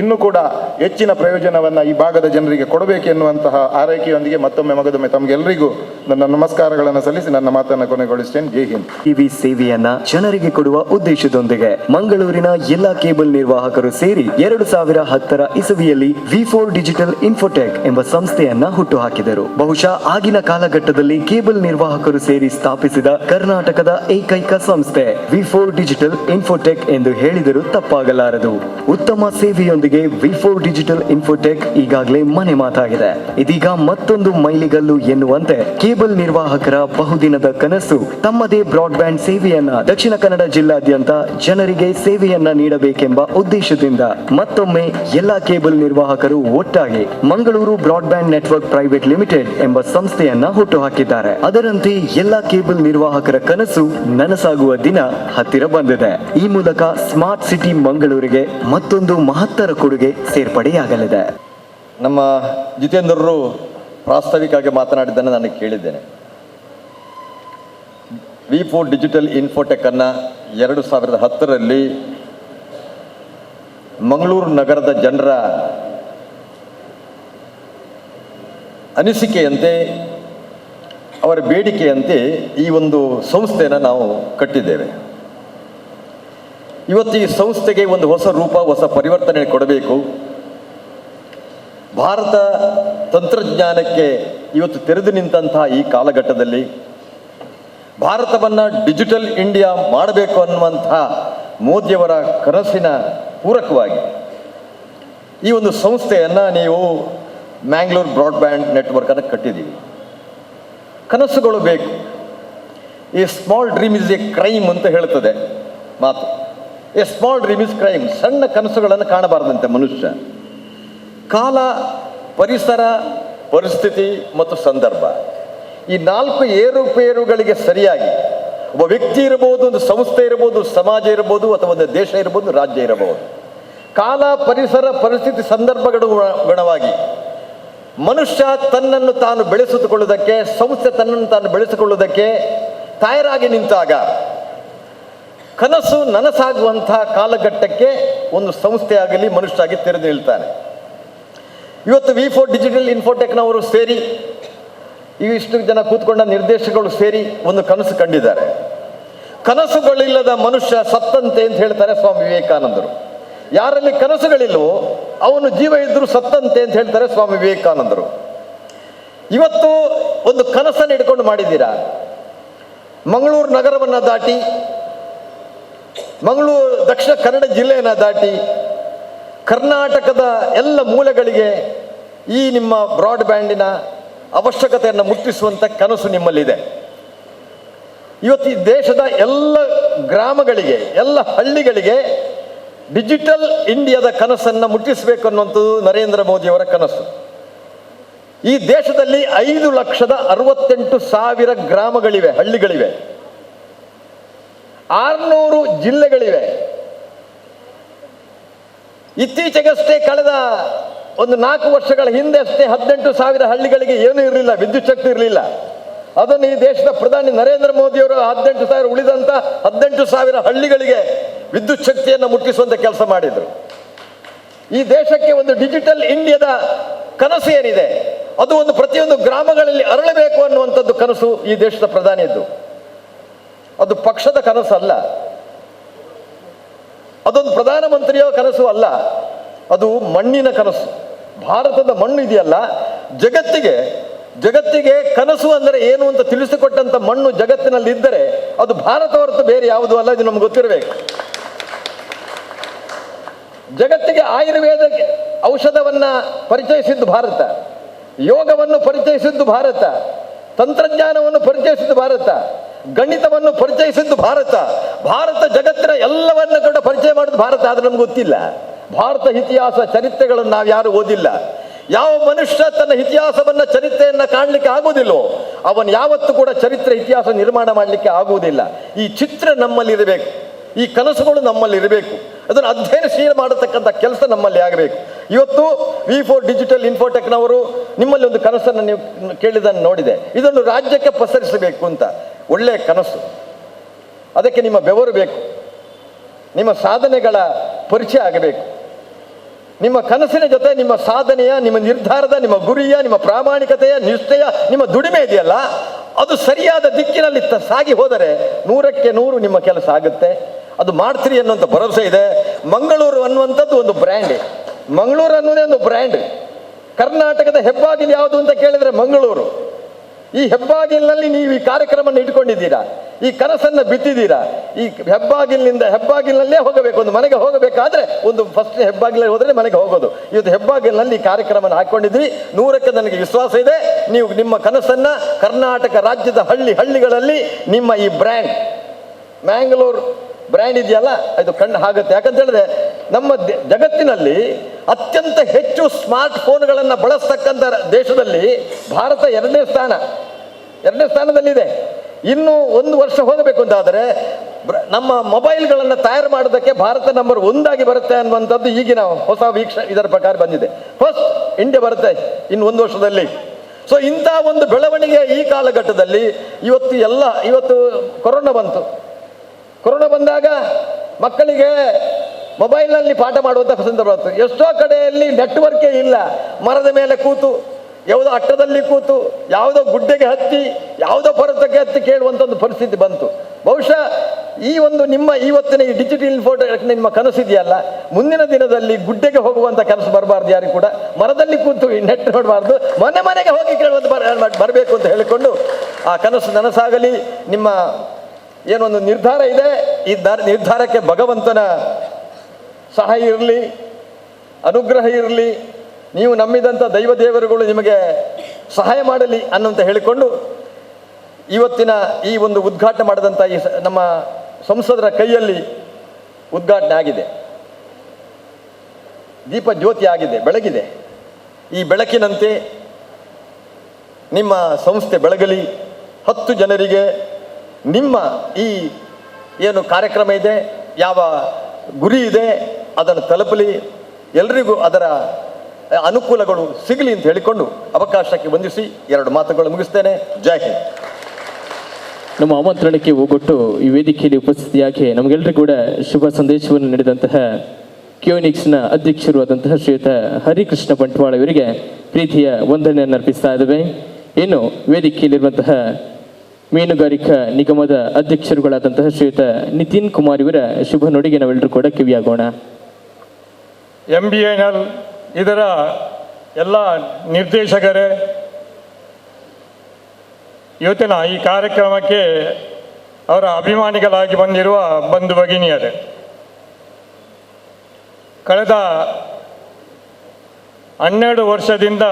ಇನ್ನೂ ಕೂಡ ಹೆಚ್ಚಿನ ಪ್ರಯೋಜನವನ್ನು ಈ ಭಾಗದ ಜನರಿಗೆ ಕೊಡಬೇಕೆನ್ನುವಂತಹ ಆರೈಕೆಯೊಂದಿಗೆ ಮತ್ತೊಮ್ಮೆ ತಮಗೆಲ್ಲರಿಗೂ ನನ್ನ ನಮಸ್ಕಾರಗಳನ್ನು ಸಲ್ಲಿಸಿ ನನ್ನ ಮಾತನ್ನು ಕೊನೆಗೊಳಿಸ್ತೇನೆ. ಜೈ ಹಿಂದ್. ಟಿವಿ ಸೇವೆಯನ್ನ ಜನರಿಗೆ ಕೊಡುವ ಉದ್ದೇಶದೊಂದಿಗೆ ಮಂಗಳೂರಿನ ಎಲ್ಲಾ ಕೇಬಲ್ ನಿರ್ವಾಹಕರು ಸೇರಿ 2010ರ ಇಸವಿಯಲ್ಲಿ V4 ಡಿಜಿಟಲ್ ಇನ್ಫೋಟೆಕ್ ಎಂಬ ಸಂಸ್ಥೆಯನ್ನ ಹುಟ್ಟುಹಾಕಿದರು. ಬಹುಶಃ ಆಗಿನ ಕಾಲಘಟ್ಟದಲ್ಲಿ ಕೇಬಲ್ ನಿರ್ವಾಹಕರು ಸೇರಿ ಸ್ಥಾಪಿಸಿದ ಕರ್ನಾಟಕದ ಏಕೈಕ ಸಂಸ್ಥೆ V4 ಡಿಜಿಟಲ್ ಇನ್ಫೋಟೆಕ್ ಎಂದು ಹೇಳಿದರೂ ತಪ್ಪಾಗಲಾರದು. ಉತ್ತಮ ಸೇವೆಯೊಂದಿಗೆ V4 ಡಿಜಿಟಲ್ ಇನ್ಫೋಟೆಕ್ ಈಗಾಗಲೇ ಮನೆ ಮಾತಾಗಿದೆ. ಇದೀಗ ಮತ್ತೊಂದು ಮೈಲಿಗಲ್ಲು ಎನ್ನುವಂತೆ ಕೇಬಲ್ ನಿರ್ವಾಹಕರ ಬಹುದಿನದ ಕನಸು ತಮ್ಮದೇ ಬ್ರಾಡ್ಬ್ಯಾಂಡ್ ಸೇವೆಯನ್ನ ದಕ್ಷಿಣ ಕನ್ನಡ ಜಿಲ್ಲಾದ್ಯಂತ ಜನರಿಗೆ ಸೇವೆಯನ್ನ ನೀಡಬೇಕೆಂಬ ಉದ್ದೇಶದಿಂದ ಮತ್ತೊಮ್ಮೆ ಎಲ್ಲಾ ಕೇಬಲ್ ನಿರ್ವಾಹಕರು ಒಟ್ಟಾಗಿ Mangaluru broadband network private limited ಎಂಬ ಸಂಸ್ಥೆಯನ್ನ ಹುಟ್ಟುಹಾಕಿದ್ದಾರೆ. ಅದರಂತೆ ಎಲ್ಲಾ ಕೇಬಲ್ ನಿರ್ವಾಹಕರ ಕನಸು ನನಸಾಗುವ ದಿನ ಹತ್ತಿರ ಬಂದಿದೆ. ಈ ಮೂಲಕ ಸ್ಮಾರ್ಟ್ ಸಿಟಿ ಮಂಗಳೂರಿಗೆ ಮತ್ತೊಂದು ಮಹತ್ತರ ಕೊಡುಗೆ ಸೇರ್ಪಡೆಯಾಗಲಿದೆ. ನಮ್ಮ ಜಿತೇಂದ್ರರು ಪ್ರಾಸ್ತಾವಿಕವಾಗಿ ಮಾತನಾಡಿದ್ದನ್ನು ನಾನು ಕೇಳಿದ್ದೇನೆ. V4 ಡಿಜಿಟಲ್ ಇನ್ಫೋಟೆಕ್ ಅನ್ನು 2010ರಲ್ಲಿ ಮಂಗಳೂರು ನಗರದ ಜನರ ಅನಿಸಿಕೆಯಂತೆ, ಅವರ ಬೇಡಿಕೆಯಂತೆ ಈ ಒಂದು ಸಂಸ್ಥೆಯನ್ನು ನಾವು ಕಟ್ಟಿದ್ದೇವೆ. ಇವತ್ತು ಈ ಸಂಸ್ಥೆಗೆ ಒಂದು ಹೊಸ ರೂಪ, ಹೊಸ ಪರಿವರ್ತನೆ ಕೊಡಬೇಕು. ಭಾರತ ತಂತ್ರಜ್ಞಾನಕ್ಕೆ ಇವತ್ತು ತೆರೆದು ನಿಂತಹ ಈ ಕಾಲಘಟ್ಟದಲ್ಲಿ ಭಾರತವನ್ನು ಡಿಜಿಟಲ್ ಇಂಡಿಯಾ ಮಾಡಬೇಕು ಅನ್ನುವಂತಹ ಮೋದಿಯವರ ಕನಸಿನ ಪೂರಕವಾಗಿ ಈ ಒಂದು ಸಂಸ್ಥೆಯನ್ನು ನೀವು ಮ್ಯಾಂಗ್ಳೂರ್ ಬ್ರಾಡ್ಬ್ಯಾಂಡ್ ನೆಟ್ವರ್ಕನ್ನು ಕಟ್ಟಿದ್ದೀವಿ. ಕನಸುಗಳು ಬೇಕು. ಈ small dream is A crime ಅಂತ ಹೇಳ್ತದೆ ಮಾತು. A small dream is crime. ಸಣ್ಣ ಕನಸುಗಳನ್ನು ಕಾಣಬಾರದಂತೆ ಮನುಷ್ಯ. ಕಾಲ, ಪರಿಸರ, ಪರಿಸ್ಥಿತಿ ಮತ್ತು ಸಂದರ್ಭ, ಈ 4 ಏರುಪೇರುಗಳಿಗೆ ಸರಿಯಾಗಿ ಒಬ್ಬ ವ್ಯಕ್ತಿ ಇರಬಹುದು, ಒಂದು ಸಂಸ್ಥೆ ಇರಬಹುದು, ಸಮಾಜ ಇರಬಹುದು, ಅಥವಾ ಒಂದು ದೇಶ ಇರಬಹುದು, ರಾಜ್ಯ ಇರಬಹುದು. ಕಾಲ, ಪರಿಸರ, ಪರಿಸ್ಥಿತಿ, ಸಂದರ್ಭಗಳು ಗುಣವಾಗಿ ಮನುಷ್ಯ ತನ್ನನ್ನು ತಾನು ಬೆಳೆಸಿಕೊಳ್ಳುವುದಕ್ಕೆ, ಸಂಸ್ಥೆ ತನ್ನನ್ನು ತಾನು ಬೆಳೆಸಿಕೊಳ್ಳುವುದಕ್ಕೆ ತಯಾರಾಗಿ ನಿಂತಾಗ ಕನಸು ನನಸಾಗುವಂತಹ ಕಾಲಘಟ್ಟಕ್ಕೆ ಒಂದು ಸಂಸ್ಥೆಯಾಗಲಿ ಮನುಷ್ಯಾಗಿ ತೆರೆದು ನಿಲ್ತಾನೆ. ಇವತ್ತು V4 ಡಿಜಿಟಲ್ ಇನ್ಫೋಟೆಕ್ನವರು ಸೇರಿ, ಇಷ್ಟು ಜನ ಕೂತ್ಕೊಂಡ ನಿರ್ದೇಶಕರು ಸೇರಿ ಒಂದು ಕನಸು ಕಂಡಿದ್ದಾರೆ. ಕನಸುಗಳಿಲ್ಲದ ಮನುಷ್ಯ ಸತ್ತಂತೆ ಅಂತ ಹೇಳ್ತಾರೆ ಸ್ವಾಮಿ ವಿವೇಕಾನಂದರು. ಯಾರಲ್ಲಿ ಕನಸುಗಳಿಲ್ಲವೋ ಅವನು ಜೀವ ಇದ್ದರೂ ಸತ್ತಂತೆ ಅಂತ ಹೇಳ್ತಾರೆ ಸ್ವಾಮಿ ವಿವೇಕಾನಂದರು. ಇವತ್ತು ಒಂದು ಕನಸನ್ನು ಹಿಡ್ಕೊಂಡು ಮಾಡಿದ್ದೀರಾ. ಮಂಗಳೂರು ನಗರವನ್ನು ದಾಟಿ ಮಂಗಳೂರು ದಕ್ಷಿಣ ಕನ್ನಡ ಜಿಲ್ಲೆಯನ್ನು ದಾಟಿ ಕರ್ನಾಟಕದ ಎಲ್ಲ ಮೂಲೆಗಳಿಗೆ ಈ ನಿಮ್ಮ ಬ್ರಾಡ್ಬ್ಯಾಂಡಿನ ಅವಶ್ಯಕತೆಯನ್ನು ಮುಟ್ಟಿಸುವಂಥ ಕನಸು ನಿಮ್ಮಲ್ಲಿದೆ. ಇವತ್ತು ಈ ದೇಶದ ಎಲ್ಲ ಗ್ರಾಮಗಳಿಗೆ, ಎಲ್ಲ ಹಳ್ಳಿಗಳಿಗೆ ಡಿಜಿಟಲ್ ಇಂಡಿಯಾದ ಕನಸನ್ನು ಮುಟ್ಟಿಸಬೇಕು ಅನ್ನುವಂಥದ್ದು ನರೇಂದ್ರ ಮೋದಿಯವರ ಕನಸು. ಈ ದೇಶದಲ್ಲಿ 5,68,000 ಗ್ರಾಮಗಳಿವೆ, ಹಳ್ಳಿಗಳಿವೆ, 600 ಜಿಲ್ಲೆಗಳಿವೆ. ಇತ್ತೀಚೆಗಷ್ಟೇ ಕಳೆದ ಒಂದು 4 ವರ್ಷಗಳ ಹಿಂದೆ ಅಷ್ಟೇ 18,000 ಹಳ್ಳಿಗಳಿಗೆ ಏನೂ ಇರಲಿಲ್ಲ, ವಿದ್ಯುತ್ ಶಕ್ತಿ ಇರಲಿಲ್ಲ. ಅದನ್ನು ಈ ದೇಶದ ಪ್ರಧಾನಿ ನರೇಂದ್ರ ಮೋದಿಯವರು 18,000 ಉಳಿದಂಥ 18,000 ಹಳ್ಳಿಗಳಿಗೆ ವಿದ್ಯುತ್ ಶಕ್ತಿಯನ್ನು ಮುಟ್ಟಿಸುವಂಥ ಕೆಲಸ ಮಾಡಿದರು. ಈ ದೇಶಕ್ಕೆ ಒಂದು ಡಿಜಿಟಲ್ ಇಂಡಿಯಾದ ಕನಸು ಏನಿದೆ ಅದು ಒಂದು ಪ್ರತಿಯೊಂದು ಗ್ರಾಮಗಳಲ್ಲಿ ಅರಳಬೇಕು ಅನ್ನುವಂಥದ್ದು ಕನಸು ಈ ದೇಶದ ಪ್ರಧಾನಿಯದ್ದು. ಅದು ಪಕ್ಷದ ಕನಸು ಅಲ್ಲ, ಅದೊಂದು ಪ್ರಧಾನಮಂತ್ರಿಯ ಕನಸು ಅಲ್ಲ, ಅದು ಮಣ್ಣಿನ ಕನಸು. ಭಾರತದ ಮಣ್ಣು ಇದೆಯಲ್ಲ, ಜಗತ್ತಿಗೆ ಕನಸು ಅಂದರೆ ಏನು ಅಂತ ತಿಳಿಸಿಕೊಟ್ಟಂಥ ಮಣ್ಣು ಜಗತ್ತಿನಲ್ಲಿ ಇದ್ದರೆ ಅದು ಭಾರತ ಹೊರತು ಬೇರೆ ಯಾವುದೂ ಅಲ್ಲ. ಇದು ನಮ್ಗೆ ಗೊತ್ತಿರಬೇಕು. ಜಗತ್ತಿಗೆ ಆಯುರ್ವೇದ ಔಷಧವನ್ನು ಪರಿಚಯಿಸಿದ್ದು ಭಾರತ, ಯೋಗವನ್ನು ಪರಿಚಯಿಸಿದ್ದು ಭಾರತ, ತಂತ್ರಜ್ಞಾನವನ್ನು ಪರಿಚಯಿಸಿದ್ದು ಭಾರತ, ಗಣಿತವನ್ನು ಪರಿಚಯಿಸಿದ್ದು ಭಾರತ. ಭಾರತ ಜಗತ್ತಿನ ಎಲ್ಲವನ್ನ ಕೂಡ ಪರಿಚಯ ಮಾಡೋದು ಭಾರತ. ಆದರೆ ನಮ್ಗೆ ಗೊತ್ತಿಲ್ಲ. ಭಾರತ ಇತಿಹಾಸ ಚರಿತ್ರೆಗಳನ್ನು ನಾವು ಯಾರು ಓದಿಲ್ಲ. ಯಾವ ಮನುಷ್ಯ ತನ್ನ ಇತಿಹಾಸವನ್ನ ಚರಿತ್ರೆಯನ್ನ ಕಾಣಲಿಕ್ಕೆ ಆಗುವುದಿಲ್ಲೋ ಅವನು ಯಾವತ್ತೂ ಕೂಡ ಚರಿತ್ರೆ ಇತಿಹಾಸ ನಿರ್ಮಾಣ ಮಾಡಲಿಕ್ಕೆ ಆಗುವುದಿಲ್ಲ. ಈ ಚಿತ್ರ ನಮ್ಮಲ್ಲಿರಬೇಕು, ಈ ಕನಸುಗಳು ನಮ್ಮಲ್ಲಿರಬೇಕು, ಅದನ್ನು ಅಧ್ಯಯನಶೀಲ ಮಾಡತಕ್ಕಂಥ ಕೆಲಸ ನಮ್ಮಲ್ಲಿ ಆಗಬೇಕು. ಇವತ್ತು V4 ಡಿಜಿಟಲ್ ಇನ್ಫೋಟೆಕ್ನವರು ನಿಮ್ಮಲ್ಲಿ ಒಂದು ಕನಸನ್ನು ನೀವು ಕೇಳಿದನ್ನು ನೋಡಿದೆ. ಇದನ್ನು ರಾಜ್ಯಕ್ಕೆ ಪಸರಿಸಬೇಕು ಅಂತ ಒಳ್ಳೆಯ ಕನಸು. ಅದಕ್ಕೆ ನಿಮ್ಮ ಬೆವರು ಬೇಕು, ನಿಮ್ಮ ಸಾಧನೆಗಳ ಪರಿಚಯ ಆಗಬೇಕು. ನಿಮ್ಮ ಕನಸಿನ ಜೊತೆ ನಿಮ್ಮ ಸಾಧನೆಯ, ನಿಮ್ಮ ನಿರ್ಧಾರದ, ನಿಮ್ಮ ಗುರಿಯ, ನಿಮ್ಮ ಪ್ರಾಮಾಣಿಕತೆಯ, ನಿಷ್ಠೆಯ, ನಿಮ್ಮ ದುಡಿಮೆ ಇದೆಯಲ್ಲ, ಅದು ಸರಿಯಾದ ದಿಕ್ಕಿನಲ್ಲಿ ಸಾಗಿ ಹೋದರೆ 100ಕ್ಕೆ 100 ನಿಮ್ಮ ಕೆಲಸ ಆಗುತ್ತೆ. ಅದು ಮಾಡ್ತೀರಿ ಅನ್ನುವಂಥ ಭರವಸೆ ಇದೆ. ಮಂಗಳೂರು ಅನ್ನುವಂಥದ್ದು ಒಂದು ಬ್ರ್ಯಾಂಡ್. ಮಂಗಳೂರು ಅನ್ನೋದೇ ಒಂದು ಬ್ರ್ಯಾಂಡ್. ಕರ್ನಾಟಕದ ಹೆಬ್ಬಾಗಿಲು ಯಾವುದು ಅಂತ ಕೇಳಿದರೆ ಮಂಗಳೂರು. ಈ ಹೆಬ್ಬಾಗಿಲಿನಲ್ಲಿ ನೀವು ಈ ಕಾರ್ಯಕ್ರಮವನ್ನು ಇಟ್ಕೊಂಡಿದ್ದೀರಾ, ಈ ಕನಸನ್ನು ಬಿತ್ತಿದ್ದೀರಾ. ಈ ಹೆಬ್ಬಾಗಿಲಿನಲ್ಲೇ ಹೋಗಬೇಕು. ಒಂದು ಮನೆಗೆ ಹೋಗಬೇಕಾದ್ರೆ ಒಂದು ಫಸ್ಟ್ ಹೆಬ್ಬಾಗಿಲಲ್ಲಿ ಹೋದರೆ ಮನೆಗೆ ಹೋಗೋದು. ಇವತ್ತು ಹೆಬ್ಬಾಗಿಲಿನಲ್ಲಿ ಈ ಕಾರ್ಯಕ್ರಮವನ್ನು ಹಾಕ್ಕೊಂಡಿದ್ವಿ. 100ಕ್ಕೆ ನನಗೆ ವಿಶ್ವಾಸ ಇದೆ. ನೀವು ನಿಮ್ಮ ಕನಸನ್ನು ಕರ್ನಾಟಕ ರಾಜ್ಯದ ಹಳ್ಳಿಗಳಲ್ಲಿ ನಿಮ್ಮ ಈ ಬ್ರ್ಯಾಂಡ್, ಮ್ಯಾಂಗ್ಳೂರ್ ಬ್ರ್ಯಾಂಡ್ ಇದೆಯಲ್ಲ, ಇದು ಕಣ್ಣು ಆಗುತ್ತೆ. ಯಾಕಂತ ಹೇಳಿದ್ರೆ ನಮ್ಮ ಜಗತ್ತಿನಲ್ಲಿ ಅತ್ಯಂತ ಹೆಚ್ಚು ಸ್ಮಾರ್ಟ್ ಫೋನ್ಗಳನ್ನು ಬಳಸ್ತಕ್ಕಂಥ ದೇಶದಲ್ಲಿ ಭಾರತ 2ನೇ ಸ್ಥಾನದಲ್ಲಿದೆ. ಇನ್ನು 1 ವರ್ಷ ಹೋಗಬೇಕು ಅಂತಾದರೆ ನಮ್ಮ ಮೊಬೈಲ್ಗಳನ್ನು ತಯಾರು ಮಾಡೋದಕ್ಕೆ ಭಾರತ ನಂಬರ್ 1 ಆಗಿ ಬರುತ್ತೆ ಅನ್ನುವಂಥದ್ದು ಈಗಿನ ಹೊಸ ಇದರ ಪ್ರಕಾರ ಬಂದಿದೆ. ಫಸ್ಟ್ ಇಂಡಿಯಾ ಬರುತ್ತೆ ಇನ್ನು 1 ವರ್ಷದಲ್ಲಿ. ಸೊ ಇಂಥ ಒಂದು ಬೆಳವಣಿಗೆ ಈ ಕಾಲಘಟ್ಟದಲ್ಲಿ ಇವತ್ತು ಕೊರೋನಾ ಬಂತು. ಕೊರೋನಾ ಬಂದಾಗ ಮಕ್ಕಳಿಗೆ ಮೊಬೈಲ್ನಲ್ಲಿ ಪಾಠ ಮಾಡುವಂಥ ಸಂದರ್ಭ ಬಂತು. ಎಷ್ಟೋ ಕಡೆಯಲ್ಲಿ ನೆಟ್ವರ್ಕೇ ಇಲ್ಲ. ಮರದ ಮೇಲೆ ಕೂತು, ಯಾವುದೋ ಅಟ್ಟದಲ್ಲಿ ಕೂತು, ಯಾವುದೋ ಗುಡ್ಡೆಗೆ ಹತ್ತಿ, ಯಾವುದೋ ಪರ್ವತಕ್ಕೆ ಹತ್ತಿ ಕೇಳುವಂಥ ಒಂದು ಪರಿಸ್ಥಿತಿ ಬಂತು. ಬಹುಶಃ ಈ ಒಂದು ನಿಮ್ಮ ಇವತ್ತಿನ ಈ ಡಿಜಿಟಲ್ ಇನ್ಫೋಟೆಕ್ ನಿಮ್ಮ ಕನಸಿದೆಯಲ್ಲ, ಮುಂದಿನ ದಿನದಲ್ಲಿ ಗುಡ್ಡೆಗೆ ಹೋಗುವಂಥ ಕೆಲಸ ಬರಬಾರ್ದು. ಯಾರಿಗೂ ಕೂಡ ಮರದಲ್ಲಿ ಕೂತು ನೆಟ್ ನೋಡಬಾರ್ದು, ಮನೆಗೆ ಹೋಗಿ ಕೇಳುವಂಥ ಬರಬೇಕು ಅಂತ ಹೇಳಿಕೊಂಡು ಆ ಕನಸು ನನಸಾಗಲಿ. ನಿಮ್ಮ ಏನೊಂದು ನಿರ್ಧಾರ ಇದೆ, ಈ ನಿರ್ಧಾರಕ್ಕೆ ಭಗವಂತನ ಸಹಾಯ ಇರಲಿ, ಅನುಗ್ರಹ ಇರಲಿ, ನೀವು ನಂಬಿದಂಥ ದೇವರುಗಳು ನಿಮಗೆ ಸಹಾಯ ಮಾಡಲಿ ಅನ್ನುವಂತ ಹೇಳಿಕೊಂಡು ಇವತ್ತಿನ ಈ ಒಂದು ಉದ್ಘಾಟನೆ ಮಾಡಿದಂಥ ಈ ನಮ್ಮ ಸಂಸದರ ಕೈಯಲ್ಲಿ ಉದ್ಘಾಟನೆ ಆಗಿದೆ. ದೀಪ ಜ್ಯೋತಿ ಆಗಿದೆ, ಬೆಳಗಿದೆ. ಈ ಬೆಳಕಿನಂತೆ ನಿಮ್ಮ ಸಂಸ್ಥೆ ಬೆಳಗಲಿ. 10 ಜನರಿಗೆ ನಿಮ್ಮ ಈ ಏನು ಕಾರ್ಯಕ್ರಮ ಇದೆ, ಯಾವ ಗುರಿ ಇದೆ, ಅದನ್ನು ತಲುಪಲಿ. ಎಲ್ರಿಗೂ ಅದರ ಅನುಕೂಲಗಳು ಸಿಗಲಿ ಅಂತ ಹೇಳಿಕೊಂಡು ಅವಕಾಶಕ್ಕೆ ವಂದಿಸಿ 2 ಮಾತುಗಳು ಮುಗಿಸ್ತೇನೆ. ಜೈ ಹಿಂದ್. ನಮ್ಮ ಆಮಂತ್ರಣಕ್ಕೆ ಹೋಗೊಟ್ಟು ಈ ವೇದಿಕೆಯಲ್ಲಿ ಉಪಸ್ಥಿತಿಯಾಗಿ ನಮಗೆಲ್ಲರಿಗೂ ಕೂಡ ಶುಭ ಸಂದೇಶವನ್ನು ನೀಡಿದಂತಹ ಕ್ಯೂನಿಕ್ಸ್ನ ಅಧ್ಯಕ್ಷರು ಆದಂತಹ ಶ್ರೀಯುತ ಹರಿಕೃಷ್ಣ ಬಂಟ್ವಾಳ ಇವರಿಗೆ ಪ್ರೀತಿಯ ವಂದನೆಯನ್ನು ಅರ್ಪಿಸ್ತಾ ಇದ್ದೇವೆ. ಇನ್ನು ವೇದಿಕೆಯಲ್ಲಿರುವಂತಹ ಮೀನುಗಾರಿಕಾ ನಿಗಮದ ಅಧ್ಯಕ್ಷರುಗಳಾದಂತಹ ಶ್ರೀಯುತ ನಿತಿನ್ ಕುಮಾರ್ ಇವರ ಶುಭ ನುಡಿಗೆ ನಾವೆಲ್ಲರೂ ಕೂಡ ಕಿವಿಯಾಗೋಣ. MBNL ಇದರ ಎಲ್ಲ ನಿರ್ದೇಶಕರೇ, ಇವತ್ತಿನ ಈ ಕಾರ್ಯಕ್ರಮಕ್ಕೆ ಅವರ ಅಭಿಮಾನಿಗಳಾಗಿ ಬಂದಿರುವ ಬಂಧು ಭಗಿನಿಯರೇ, ಕಳೆದ 12 ವರ್ಷದಿಂದ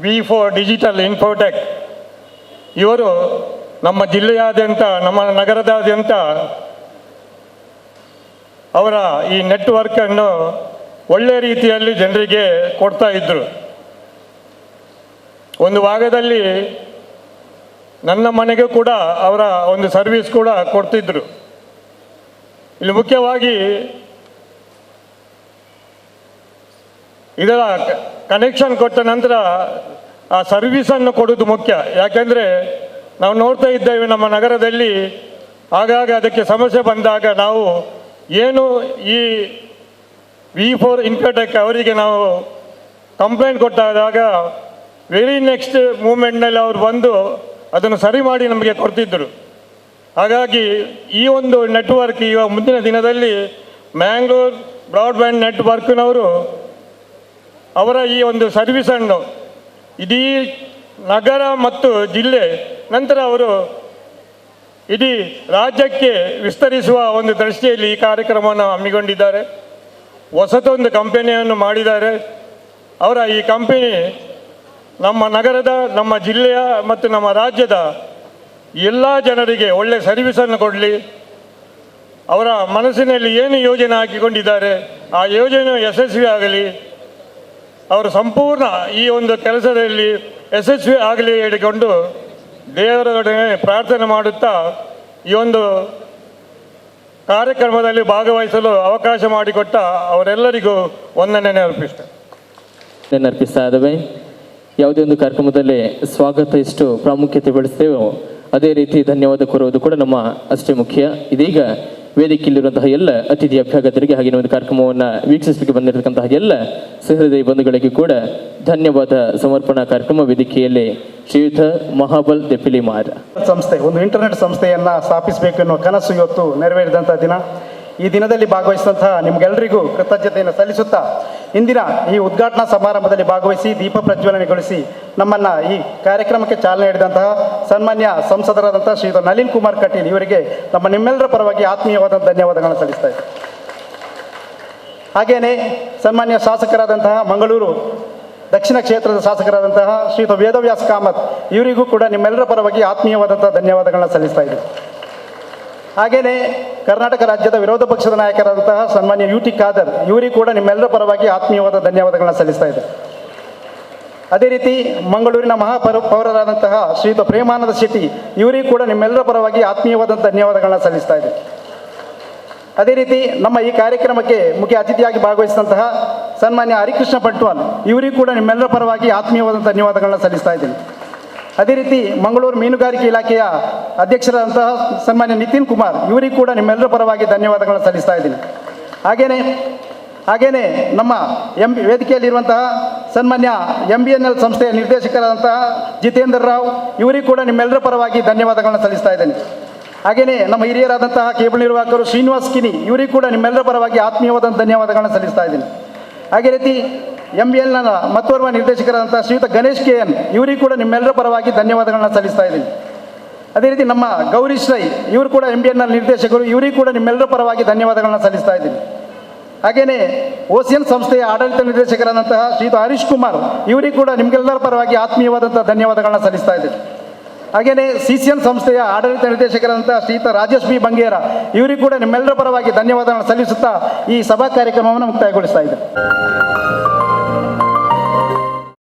V4 ಡಿಜಿಟಲ್ ಇನ್ಫೋಟೆಕ್ ಇವರು ನಮ್ಮ ಜಿಲ್ಲೆಯಾದ್ಯಂತ, ನಮ್ಮ ನಗರದಾದ್ಯಂತ ಅವರ ಈ ನೆಟ್ವರ್ಕನ್ನು ಒಳ್ಳೆಯ ರೀತಿಯಲ್ಲಿ ಜನರಿಗೆ ಕೊಡ್ತಾ ಇದ್ದರು. ಒಂದು ಭಾಗದಲ್ಲಿ ನನ್ನ ಮನೆಗೂ ಕೂಡ ಅವರ ಒಂದು ಸರ್ವಿಸ್ ಕೂಡ ಕೊಡ್ತಿದ್ದರು. ಇಲ್ಲಿ ಮುಖ್ಯವಾಗಿ ಇದರ ಕನೆಕ್ಷನ್ ಕೊಟ್ಟ ನಂತರ ಆ ಸರ್ವಿಸನ್ನು ಕೊಡೋದು ಮುಖ್ಯ. ಯಾಕೆಂದರೆ ನಾವು ನೋಡ್ತಾ ಇದ್ದೇವೆ ನಮ್ಮ ನಗರದಲ್ಲಿ ಆಗಾಗ ಅದಕ್ಕೆ ಸಮಸ್ಯೆ ಬಂದಾಗ ನಾವು ಏನು ಈ V4 ಇನ್ಫೋಟೆಕ್ ಅವರಿಗೆ ನಾವು ಕಂಪ್ಲೇಂಟ್ ಕೊಟ್ಟಾಗ ವೆರಿ ನೆಕ್ಸ್ಟ್ ಮೂಮೆಂಟ್ನಲ್ಲಿ ಅವರು ಬಂದು ಅದನ್ನು ಸರಿ ಮಾಡಿ ನಮಗೆ ಕೊಡ್ತಿದ್ದರು. ಹಾಗಾಗಿ ಈ ಒಂದು ನೆಟ್ವರ್ಕ್ ಈಗ ಮುಂದಿನ ದಿನದಲ್ಲಿ ಮ್ಯಾಂಗ್ಳೂರ್ ಬ್ರಾಡ್ಬ್ಯಾಂಡ್ ನೆಟ್ವರ್ಕ್ನವರು ಅವರ ಈ ಒಂದು ಸರ್ವಿಸನ್ನು ಇಡೀ ನಗರ ಮತ್ತು ಜಿಲ್ಲೆ ನಂತರ ಅವರು ಇಡೀ ರಾಜ್ಯಕ್ಕೆ ವಿಸ್ತರಿಸುವ ಒಂದು ದೃಷ್ಟಿಯಲ್ಲಿ ಈ ಕಾರ್ಯಕ್ರಮವನ್ನು ಹಮ್ಮಿಕೊಂಡಿದ್ದಾರೆ. ಹೊಸತೊಂದು ಕಂಪನಿಯನ್ನು ಮಾಡಿದ್ದಾರೆ. ಅವರ ಈ ಕಂಪನಿ ನಮ್ಮ ನಗರದ, ನಮ್ಮ ಜಿಲ್ಲೆಯ ಮತ್ತು ನಮ್ಮ ರಾಜ್ಯದ ಎಲ್ಲ ಜನರಿಗೆ ಒಳ್ಳೆಯ ಸರ್ವಿಸನ್ನು ಕೊಡಲಿ. ಅವರ ಮನಸ್ಸಿನಲ್ಲಿ ಏನು ಯೋಜನೆ ಹಾಕಿಕೊಂಡಿದ್ದಾರೆ ಆ ಯೋಜನೆ ಯಶಸ್ವಿ ಆಗಲಿ. ಅವರು ಸಂಪೂರ್ಣ ಈ ಒಂದು ಕೆಲಸದಲ್ಲಿ ಯಶಸ್ವಿ ಆಗಲಿ ಹೇಳಿಕೊಂಡು ದೇವರೊಡನೆ ಪ್ರಾರ್ಥನೆ ಮಾಡುತ್ತಾ ಈ ಒಂದು ಕಾರ್ಯಕ್ರಮದಲ್ಲಿ ಭಾಗವಹಿಸಲು ಅವಕಾಶ ಮಾಡಿಕೊಟ್ಟ ಅವರೆಲ್ಲರಿಗೂ ವಂದನೆ ಅರ್ಪಿಸ್ತೇನೆ. ಅರ್ಪಿಸ್ತಾ ಇದ್ದಾವೆ. ಯಾವುದೇ ಒಂದು ಕಾರ್ಯಕ್ರಮದಲ್ಲಿ ಸ್ವಾಗತ ಎಷ್ಟು ಪ್ರಾಮುಖ್ಯತೆ ಬೆಳೆಸ್ತೇವೋ ಅದೇ ರೀತಿ ಧನ್ಯವಾದ ಕೋರುವುದು ಕೂಡ ನಮ್ಮ ಅಷ್ಟೇ ಮುಖ್ಯ. ಇದೀಗ ವೇದಿಕೆಯಲ್ಲಿರುವಂತಹ ಎಲ್ಲ ಅತಿಥಿ ಅಭ್ಯಾಗತರಿಗೆ ಹಾಗೆ ಒಂದು ಕಾರ್ಯಕ್ರಮವನ್ನು ವೀಕ್ಷಿಸಲಿಕ್ಕೆ ಬಂದಿರತಕ್ಕಂತಹ ಎಲ್ಲ ಸಹೃದಯ ಬಂಧುಗಳಿಗೆ ಕೂಡ ಧನ್ಯವಾದ ಸಮರ್ಪಣಾ ಕಾರ್ಯಕ್ರಮ ವೇದಿಕೆಯಲ್ಲಿ ಶ್ರೀಯುತ ಮಹಾಬಲ್ ದೆಪಿಲಿಮಾರ್ ಸಂಸ್ಥೆ, ಒಂದು ಇಂಟರ್ನೆಟ್ ಸಂಸ್ಥೆಯನ್ನು ಸ್ಥಾಪಿಸಬೇಕು ಎನ್ನುವ ಕನಸು ಇವತ್ತು ನೆರವೇರಿದಂಥ ದಿನ. ಈ ದಿನದಲ್ಲಿ ಭಾಗವಹಿಸಿದಂತಹ ನಿಮಗೆಲ್ಲರಿಗೂ ಕೃತಜ್ಞತೆಯನ್ನು ಸಲ್ಲಿಸುತ್ತಾ ಇಂದಿನ ಈ ಉದ್ಘಾಟನಾ ಸಮಾರಂಭದಲ್ಲಿ ಭಾಗವಹಿಸಿ ದೀಪ ಪ್ರಜ್ವಲನೆಗೊಳಿಸಿ ನಮ್ಮನ್ನು ಈ ಕಾರ್ಯಕ್ರಮಕ್ಕೆ ಚಾಲನೆ ನೀಡಿದಂತಹ ಸನ್ಮಾನ್ಯ ಸಂಸದರಾದಂತಹ ಶ್ರೀಯುತ ನಳಿನ್ ಕುಮಾರ್ ಕಟೀಲ್ ಇವರಿಗೆ ನಿಮ್ಮೆಲ್ಲರ ಪರವಾಗಿ ಆತ್ಮೀಯವಾದ ಧನ್ಯವಾದಗಳನ್ನು ಸಲ್ಲಿಸ್ತಾ ಇದ್ದೇವೆ. ಹಾಗೆಯೇ ಸನ್ಮಾನ್ಯ ಶಾಸಕರಾದಂತಹ ಮಂಗಳೂರು ದಕ್ಷಿಣ ಕ್ಷೇತ್ರದ ಶಾಸಕರಾದಂತಹ ಶ್ರೀಯುತ ವೇದವ್ಯಾಸ್ ಕಾಮತ್ ಇವರಿಗೂ ಕೂಡ ನಿಮ್ಮೆಲ್ಲರ ಪರವಾಗಿ ಆತ್ಮೀಯವಾದಂತಹ ಧನ್ಯವಾದಗಳನ್ನು ಸಲ್ಲಿಸ್ತಾ ಇದ್ದೇವೆ. ಹಾಗೆಯೇ ಕರ್ನಾಟಕ ರಾಜ್ಯದ ವಿರೋಧ ಪಕ್ಷದ ನಾಯಕರಾದಂತಹ ಸನ್ಮಾನ್ಯ UT ಖಾದರ್ ಇವರಿಗೂ ಕೂಡ ನಿಮ್ಮೆಲ್ಲರ ಪರವಾಗಿ ಆತ್ಮೀಯವಾದ ಧನ್ಯವಾದಗಳನ್ನು ಸಲ್ಲಿಸ್ತಾ ಇದೆ. ಅದೇ ರೀತಿ ಮಂಗಳೂರಿನ ಪೌರರಾದಂತಹ ಶ್ರೀಯುತ ಪ್ರೇಮಾನಂದ ಶೆಟ್ಟಿ ಇವರಿಗೂ ಕೂಡ ನಿಮ್ಮೆಲ್ಲರ ಪರವಾಗಿ ಆತ್ಮೀಯವಾದ ಧನ್ಯವಾದಗಳನ್ನು ಸಲ್ಲಿಸ್ತಾ ಇದೆ. ಅದೇ ರೀತಿ ನಮ್ಮ ಈ ಕಾರ್ಯಕ್ರಮಕ್ಕೆ ಮುಖ್ಯ ಅತಿಥಿಯಾಗಿ ಭಾಗವಹಿಸಿದಂತಹ ಸನ್ಮಾನ್ಯ ಹರಿಕೃಷ್ಣ ಬಂಟ್ವಾಲ್ ಇವರಿಗೂ ಕೂಡ ನಿಮ್ಮೆಲ್ಲರ ಪರವಾಗಿ ಆತ್ಮೀಯವಾದ ಧನ್ಯವಾದಗಳನ್ನು ಸಲ್ಲಿಸ್ತಾ ಇದ್ದೀನಿ. ಅದೇ ರೀತಿ ಮಂಗಳೂರು ಮೀನುಗಾರಿಕೆ ಇಲಾಖೆಯ ಅಧ್ಯಕ್ಷರಾದಂತಹ ಸನ್ಮಾನ್ಯ ನಿತಿನ್ ಕುಮಾರ್ ಇವರಿಗೂ ಕೂಡ ನಿಮ್ಮೆಲ್ಲರ ಪರವಾಗಿ ಧನ್ಯವಾದಗಳನ್ನು ಸಲ್ಲಿಸ್ತಾ ಇದ್ದೀನಿ. ಹಾಗೆಯೇ ನಮ್ಮ ವೇದಿಕೆಯಲ್ಲಿರುವಂತಹ ಸನ್ಮಾನ್ಯ MBNL ಸಂಸ್ಥೆಯ ನಿರ್ದೇಶಕರಾದಂತಹ ಜಿತೇಂದ್ರ ರಾವ್ ಇವರಿಗೂ ಕೂಡ ನಿಮ್ಮೆಲ್ಲರ ಪರವಾಗಿ ಧನ್ಯವಾದಗಳನ್ನು ಸಲ್ಲಿಸ್ತಾ ಇದ್ದೇನೆ. ಹಾಗೆಯೇ ನಮ್ಮ ಹಿರಿಯರಾದಂತಹ ಕೇಬಲ್ ನಿರ್ವಾಹಕರು ಶ್ರೀನಿವಾಸ್ ಕಿನಿ ಇವರಿಗೂ ಕೂಡ ನಿಮ್ಮೆಲ್ಲರ ಪರವಾಗಿ ಆತ್ಮೀಯವಾದ ಧನ್ಯವಾದಗಳನ್ನು ಸಲ್ಲಿಸ್ತಾ ಇದ್ದೀನಿ. ಅದೇ ರೀತಿ MBNL ಮತ್ತೋರ್ವ ನಿರ್ದೇಶಕರಾದಂತಹ ಶ್ರೀಯುತ ಗಣೇಶ್ KN ಇವರಿಗೂ ಕೂಡ ನಿಮ್ಮೆಲ್ಲರ ಪರವಾಗಿ ಧನ್ಯವಾದಗಳನ್ನು ಸಲ್ಲಿಸ್ತಾ ಇದ್ದೀನಿ. ಅದೇ ರೀತಿ ನಮ್ಮ ಗೌರೀಶ್ ರೈ ಇವರು ಕೂಡ MBNL ನಿರ್ದೇಶಕರು ಇವರಿಗೂ ಕೂಡ ನಿಮ್ಮೆಲ್ಲರ ಪರವಾಗಿ ಧನ್ಯವಾದಗಳನ್ನು ಸಲ್ಲಿಸ್ತಾ ಇದ್ದೀನಿ. ಹಾಗೆಯೇ OCN ಸಂಸ್ಥೆಯ ಆಡಳಿತ ನಿರ್ದೇಶಕರಾದಂತಹ ಶ್ರೀಯುತ ಹರೀಶ್ ಕುಮಾರ್ ಇವರಿಗೂ ಕೂಡ ನಿಮಗೆಲ್ಲರ ಪರವಾಗಿ ಆತ್ಮೀಯವಾದಂತಹ ಧನ್ಯವಾದಗಳನ್ನು ಸಲ್ಲಿಸ್ತಾ ಇದ್ದೀನಿ. ಹಾಗೆಯೇ CCN ಸಂಸ್ಥೆಯ ಆಡಳಿತ ನಿರ್ದೇಶಕರಾದಂತಹ ಶ್ರೀಯುತ ರಾಜೇಶ್ B ಬಂಗೇರ ಇವರಿಗೂ ಕೂಡ ನಿಮ್ಮೆಲ್ಲರ ಪರವಾಗಿ ಧನ್ಯವಾದಗಳನ್ನು ಸಲ್ಲಿಸುತ್ತಾ ಈ ಸಭಾ ಕಾರ್ಯಕ್ರಮವನ್ನು ಮುಕ್ತಾಯಗೊಳಿಸ್ತಾ ಇದ್ದೇನೆ.